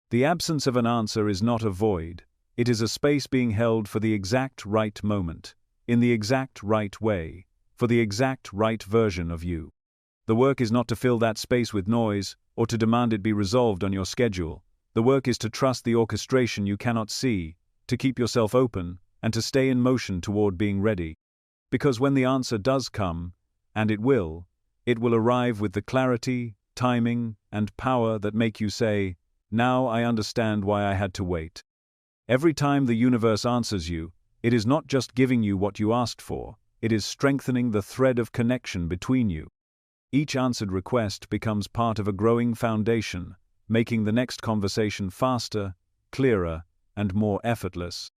The absence of an answer is not a void. It is a space being held for the exact right moment, in the exact right way, for the exact right version of you. The work is not to fill that space with noise, or to demand it be resolved on your schedule. The work is to trust the orchestration you cannot see, to keep yourself open, and to stay in motion toward being ready. Because when the answer does come, and it will arrive with the clarity, timing, and power that make you say, now I understand why I had to wait. Every time the universe answers you, it is not just giving you what you asked for, it is strengthening the thread of connection between you. Each answered request becomes part of a growing foundation, making the next conversation faster, clearer, and more effortless.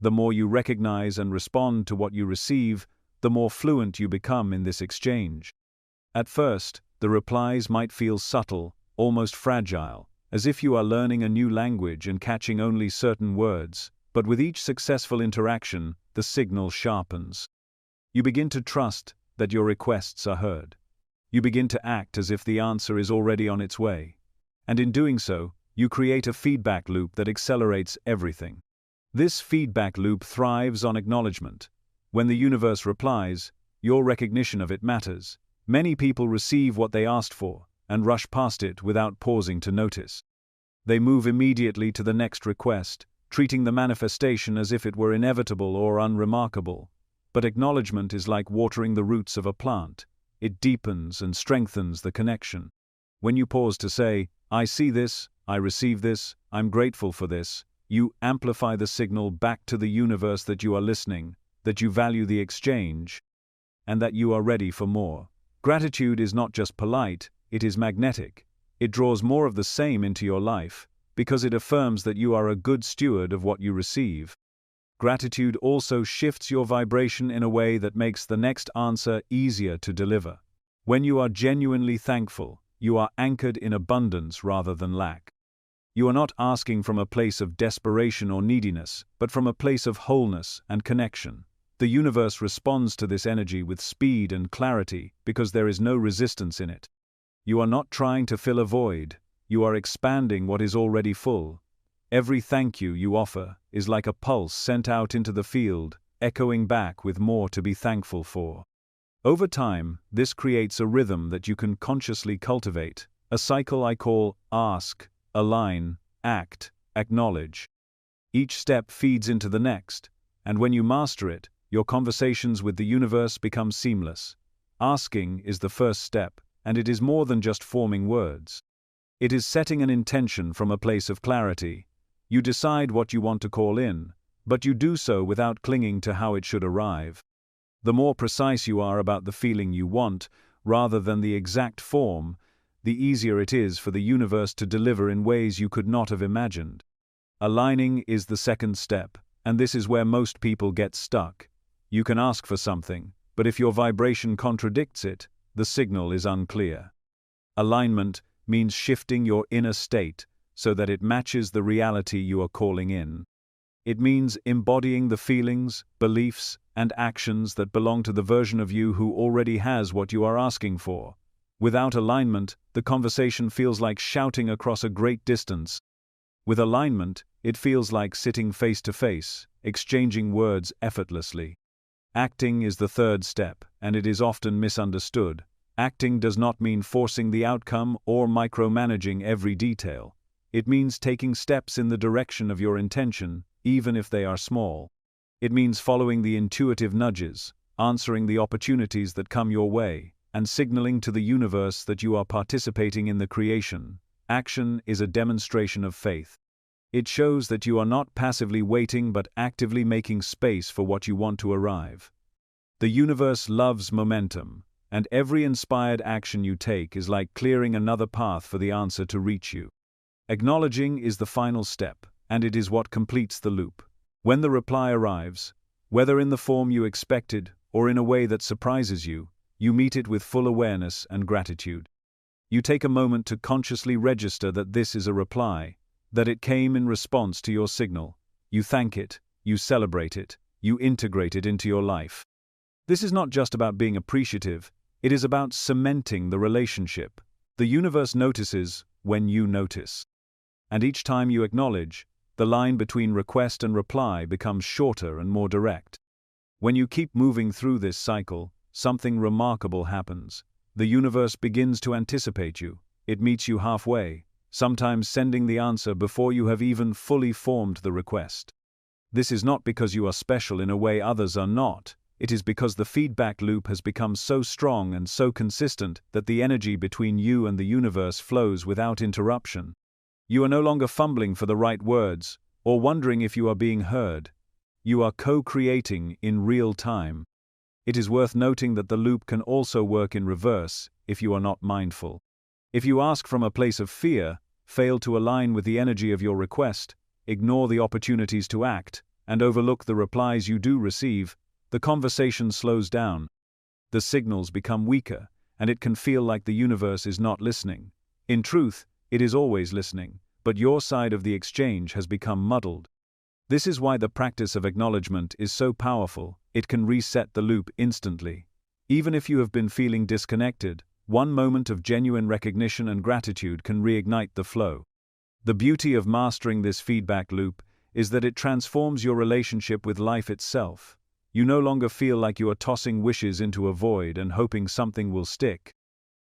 The more you recognize and respond to what you receive, the more fluent you become in this exchange. At first, the replies might feel subtle, almost fragile, as if you are learning a new language and catching only certain words, but with each successful interaction, the signal sharpens. You begin to trust that your requests are heard. You begin to act as if the answer is already on its way. And in doing so, you create a feedback loop that accelerates everything. This feedback loop thrives on acknowledgement. When the universe replies, your recognition of it matters. Many people receive what they asked for, and rush past it without pausing to notice. They move immediately to the next request, treating the manifestation as if it were inevitable or unremarkable. But acknowledgement is like watering the roots of a plant. It deepens and strengthens the connection. When you pause to say, I see this, I receive this, I'm grateful for this, you amplify the signal back to the universe that you are listening, that you value the exchange, and that you are ready for more. Gratitude is not just polite, it is magnetic. It draws more of the same into your life, because it affirms that you are a good steward of what you receive. Gratitude also shifts your vibration in a way that makes the next answer easier to deliver. When you are genuinely thankful, you are anchored in abundance rather than lack. You are not asking from a place of desperation or neediness, but from a place of wholeness and connection. The universe responds to this energy with speed and clarity because there is no resistance in it. You are not trying to fill a void, you are expanding what is already full. Every thank you you offer is like a pulse sent out into the field, echoing back with more to be thankful for. Over time, this creates a rhythm that you can consciously cultivate, a cycle I call ask, align, act, acknowledge. Each step feeds into the next, and when you master it, your conversations with the universe become seamless. Asking is the first step, and it is more than just forming words. It is setting an intention from a place of clarity. You decide what you want to call in, but you do so without clinging to how it should arrive. The more precise you are about the feeling you want, rather than the exact form, the easier it is for the universe to deliver in ways you could not have imagined. Aligning is the second step, and this is where most people get stuck. You can ask for something, but if your vibration contradicts it, the signal is unclear. Alignment means shifting your inner state so that it matches the reality you are calling in. It means embodying the feelings, beliefs, and actions that belong to the version of you who already has what you are asking for. Without alignment, the conversation feels like shouting across a great distance. With alignment, it feels like sitting face to face, exchanging words effortlessly. Acting is the third step, and it is often misunderstood. Acting does not mean forcing the outcome or micromanaging every detail. It means taking steps in the direction of your intention, even if they are small. It means following the intuitive nudges, answering the opportunities that come your way, and signaling to the universe that you are participating in the creation. Action is a demonstration of faith. It shows that you are not passively waiting but actively making space for what you want to arrive. The universe loves momentum, and every inspired action you take is like clearing another path for the answer to reach you. Acknowledging is the final step, and it is what completes the loop. When the reply arrives, whether in the form you expected or in a way that surprises you, you meet it with full awareness and gratitude. You take a moment to consciously register that this is a reply, that it came in response to your signal. You thank it, you celebrate it, you integrate it into your life. This is not just about being appreciative, it is about cementing the relationship. The universe notices when you notice. And each time you acknowledge, the line between request and reply becomes shorter and more direct. When you keep moving through this cycle, something remarkable happens. The universe begins to anticipate you. It meets you halfway, sometimes sending the answer before you have even fully formed the request. This is not because you are special in a way others are not. It is because the feedback loop has become so strong and so consistent that the energy between you and the universe flows without interruption. You are no longer fumbling for the right words or wondering if you are being heard. You are co-creating in real time. It is worth noting that the loop can also work in reverse if you are not mindful. If you ask from a place of fear, fail to align with the energy of your request, ignore the opportunities to act, and overlook the replies you do receive, the conversation slows down. The signals become weaker, and it can feel like the universe is not listening. In truth, it is always listening, but your side of the exchange has become muddled. This is why the practice of acknowledgement is so powerful. It can reset the loop instantly. Even if you have been feeling disconnected, one moment of genuine recognition and gratitude can reignite the flow. The beauty of mastering this feedback loop is that it transforms your relationship with life itself. You no longer feel like you are tossing wishes into a void and hoping something will stick.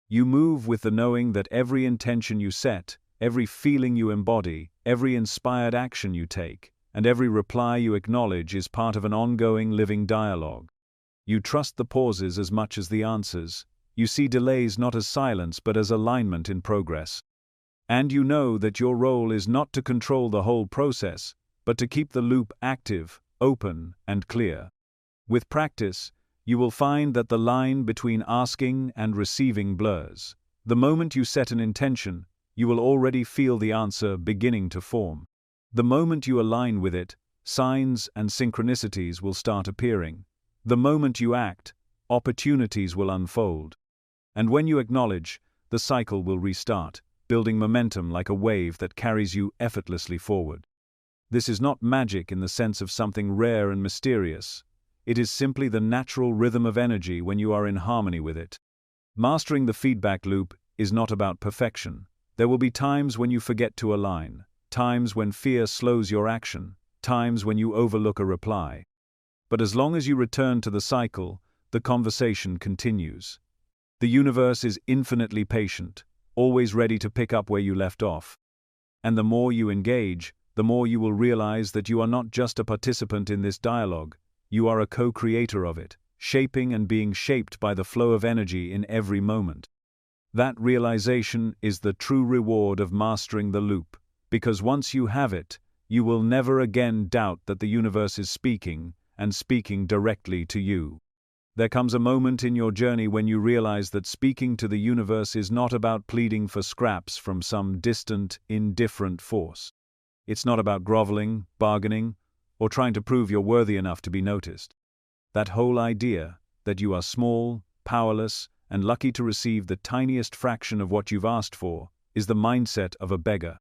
You move with the knowing that every intention you set, every feeling you embody, every inspired action you take, and every reply you acknowledge is part of an ongoing living dialogue. You trust the pauses as much as the answers. You see delays not as silence but as alignment in progress. And you know that your role is not to control the whole process, but to keep the loop active, open, and clear. With practice, you will find that the line between asking and receiving blurs. The moment you set an intention, you will already feel the answer beginning to form. The moment you align with it, signs and synchronicities will start appearing. The moment you act, opportunities will unfold. And when you acknowledge, the cycle will restart, building momentum like a wave that carries you effortlessly forward. This is not magic in the sense of something rare and mysterious. It is simply the natural rhythm of energy when you are in harmony with it. Mastering the feedback loop is not about perfection. There will be times when you forget to align, times when fear slows your action, times when you overlook a reply. But as long as you return to the cycle, the conversation continues. The universe is infinitely patient, always ready to pick up where you left off. And the more you engage, the more you will realize that you are not just a participant in this dialogue, you are a co-creator of it, shaping and being shaped by the flow of energy in every moment. That realization is the true reward of mastering the loop, because once you have it, you will never again doubt that the universe is speaking, and speaking directly to you. There comes a moment in your journey when you realize that speaking to the universe is not about pleading for scraps from some distant, indifferent force. It's not about groveling, bargaining, or trying to prove you're worthy enough to be noticed. That whole idea, that you are small, powerless, and lucky to receive the tiniest fraction of what you've asked for, is the mindset of a beggar.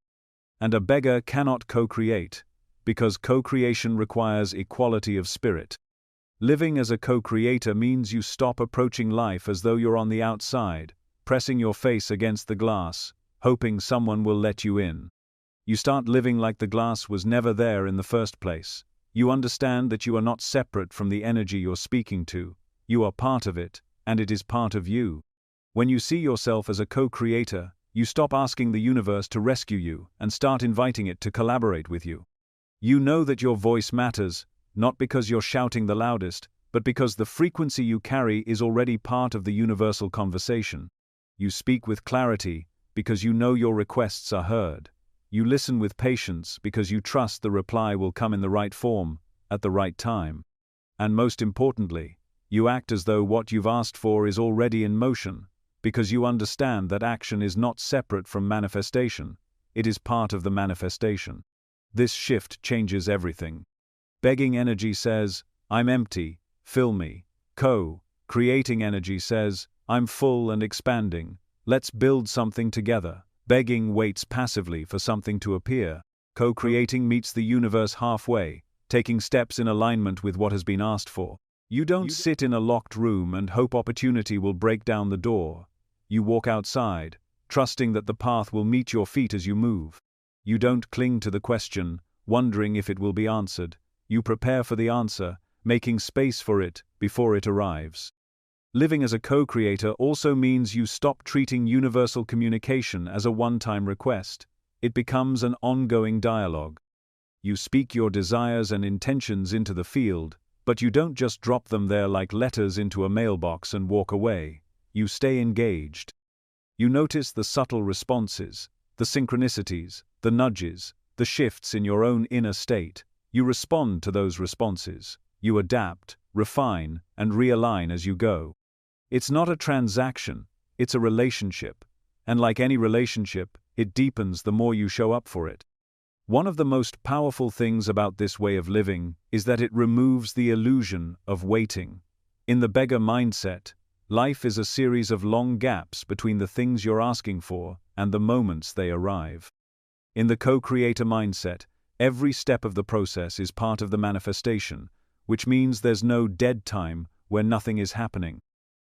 And a beggar cannot co-create, because co-creation requires equality of spirit. Living as a co-creator means you stop approaching life as though you're on the outside, pressing your face against the glass, hoping someone will let you in. You start living like the glass was never there in the first place. You understand that you are not separate from the energy you're speaking to. You are part of it, and it is part of you. When you see yourself as a co-creator, you stop asking the universe to rescue you and start inviting it to collaborate with you. You know that your voice matters, not because you're shouting the loudest, but because the frequency you carry is already part of the universal conversation. You speak with clarity because you know your requests are heard. You listen with patience because you trust the reply will come in the right form, at the right time. And most importantly, you act as though what you've asked for is already in motion, because you understand that action is not separate from manifestation, it is part of the manifestation. This shift changes everything. Begging energy says, "I'm empty, fill me." Co-creating energy says, "I'm full and expanding, let's build something together." Begging waits passively for something to appear. Co-creating meets the universe halfway, taking steps in alignment with what has been asked for. You don't sit in a locked room and hope opportunity will break down the door. You walk outside, trusting that the path will meet your feet as you move. You don't cling to the question, wondering if it will be answered. You prepare for the answer, making space for it before it arrives. Living as a co-creator also means you stop treating universal communication as a one-time request. It becomes an ongoing dialogue. You speak your desires and intentions into the field, but you don't just drop them there like letters into a mailbox and walk away. You stay engaged. You notice the subtle responses, the synchronicities, the nudges, the shifts in your own inner state. You respond to those responses. You adapt, refine, and realign as you go. It's not a transaction, it's a relationship. And like any relationship, it deepens the more you show up for it. One of the most powerful things about this way of living is that it removes the illusion of waiting. In the beggar mindset, life is a series of long gaps between the things you're asking for and the moments they arrive. In the co-creator mindset, every step of the process is part of the manifestation, which means there's no dead time where nothing is happening.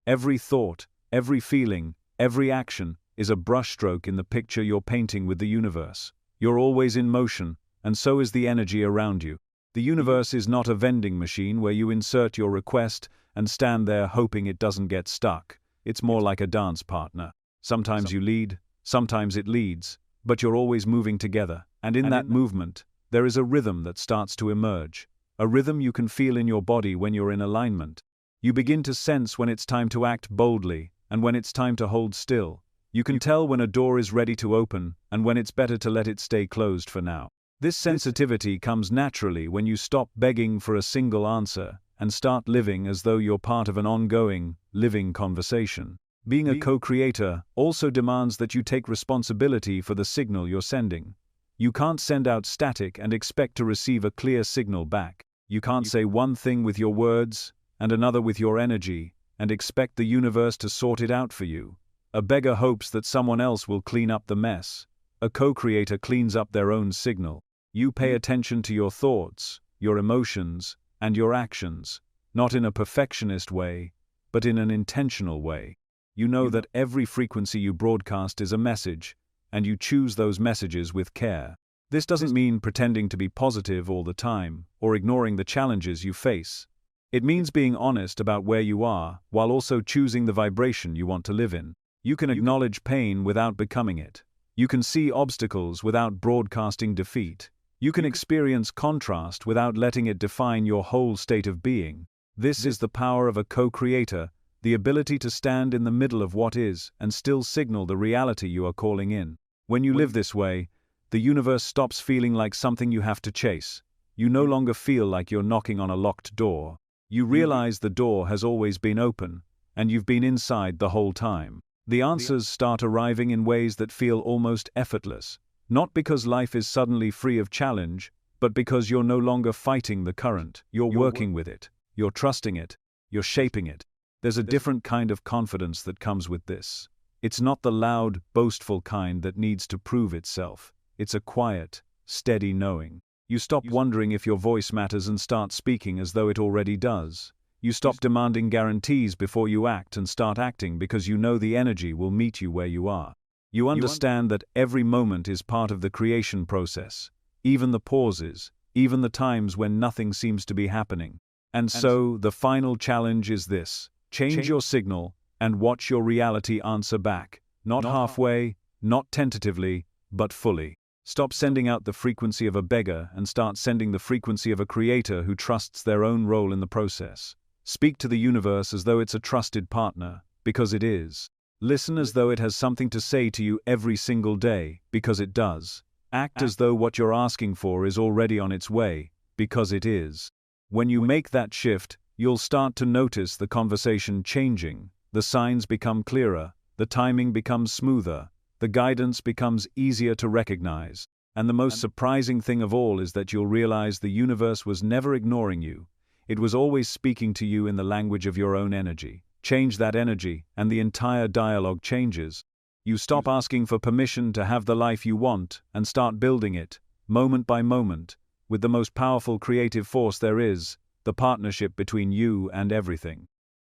Every thought, every feeling, every action is a brushstroke in the picture you're painting with the universe. You're always in motion, and so is the energy around you. The universe is not a vending machine where you insert your request and stand there hoping it doesn't get stuck. It's more like a dance partner. Sometimes you lead, sometimes it leads, but you're always moving together, and in that movement, there is a rhythm that starts to emerge. A rhythm you can feel in your body when you're in alignment. You begin to sense when it's time to act boldly, and when it's time to hold still. You can tell when a door is ready to open, and when it's better to let it stay closed for now. This sensitivity comes naturally when you stop begging for a single answer, and start living as though you're part of an ongoing, living conversation. Being a co-creator also demands that you take responsibility for the signal you're sending. You can't send out static and expect to receive a clear signal back. You can't say one thing with your words, and another with your energy, and expect the universe to sort it out for you. A beggar hopes that someone else will clean up the mess. A co-creator cleans up their own signal. You pay attention to your thoughts, your emotions, and your actions, not in a perfectionist way, but in an intentional way. You know that every frequency you broadcast is a message, and you choose those messages with care. This doesn't mean pretending to be positive all the time, or ignoring the challenges you face. It means being honest about where you are, while also choosing the vibration you want to live in. You can acknowledge pain without becoming it. You can see obstacles without broadcasting defeat. You can experience contrast without letting it define your whole state of being. This is the power of a co-creator, the ability to stand in the middle of what is and still signal the reality you are calling in. When you live this way, the universe stops feeling like something you have to chase. You no longer feel like you're knocking on a locked door. You realize the door has always been open, and you've been inside the whole time. The answers start arriving in ways that feel almost effortless, not because life is suddenly free of challenge, but because you're no longer fighting the current. You're working with it. You're trusting it. You're shaping it. There's a different kind of confidence that comes with this. It's not the loud, boastful kind that needs to prove itself. It's a quiet, steady knowing. You stop wondering if your voice matters and start speaking as though it already does. You stop demanding guarantees before you act and start acting because you know the energy will meet you where you are. You understand that every moment is part of the creation process, even the pauses, even the times when nothing seems to be happening. And so, the final challenge is this: change your signal and watch your reality answer back, not halfway, not tentatively, but fully. Stop sending out the frequency of a beggar and start sending the frequency of a creator who trusts their own role in the process. Speak to the universe as though it's a trusted partner, because it is. Listen as though it has something to say to you every single day, because it does. Act as though what you're asking for is already on its way, because it is. When you make that shift, you'll start to notice the conversation changing, the signs become clearer, the timing becomes smoother, the guidance becomes easier to recognize. And the most surprising thing of all is that you'll realize the universe was never ignoring you. It was always speaking to you in the language of your own energy. Change that energy, and the entire dialogue changes. You stop asking for permission to have the life you want and start building it, moment by moment, with the most powerful creative force there is, the partnership between you and everything.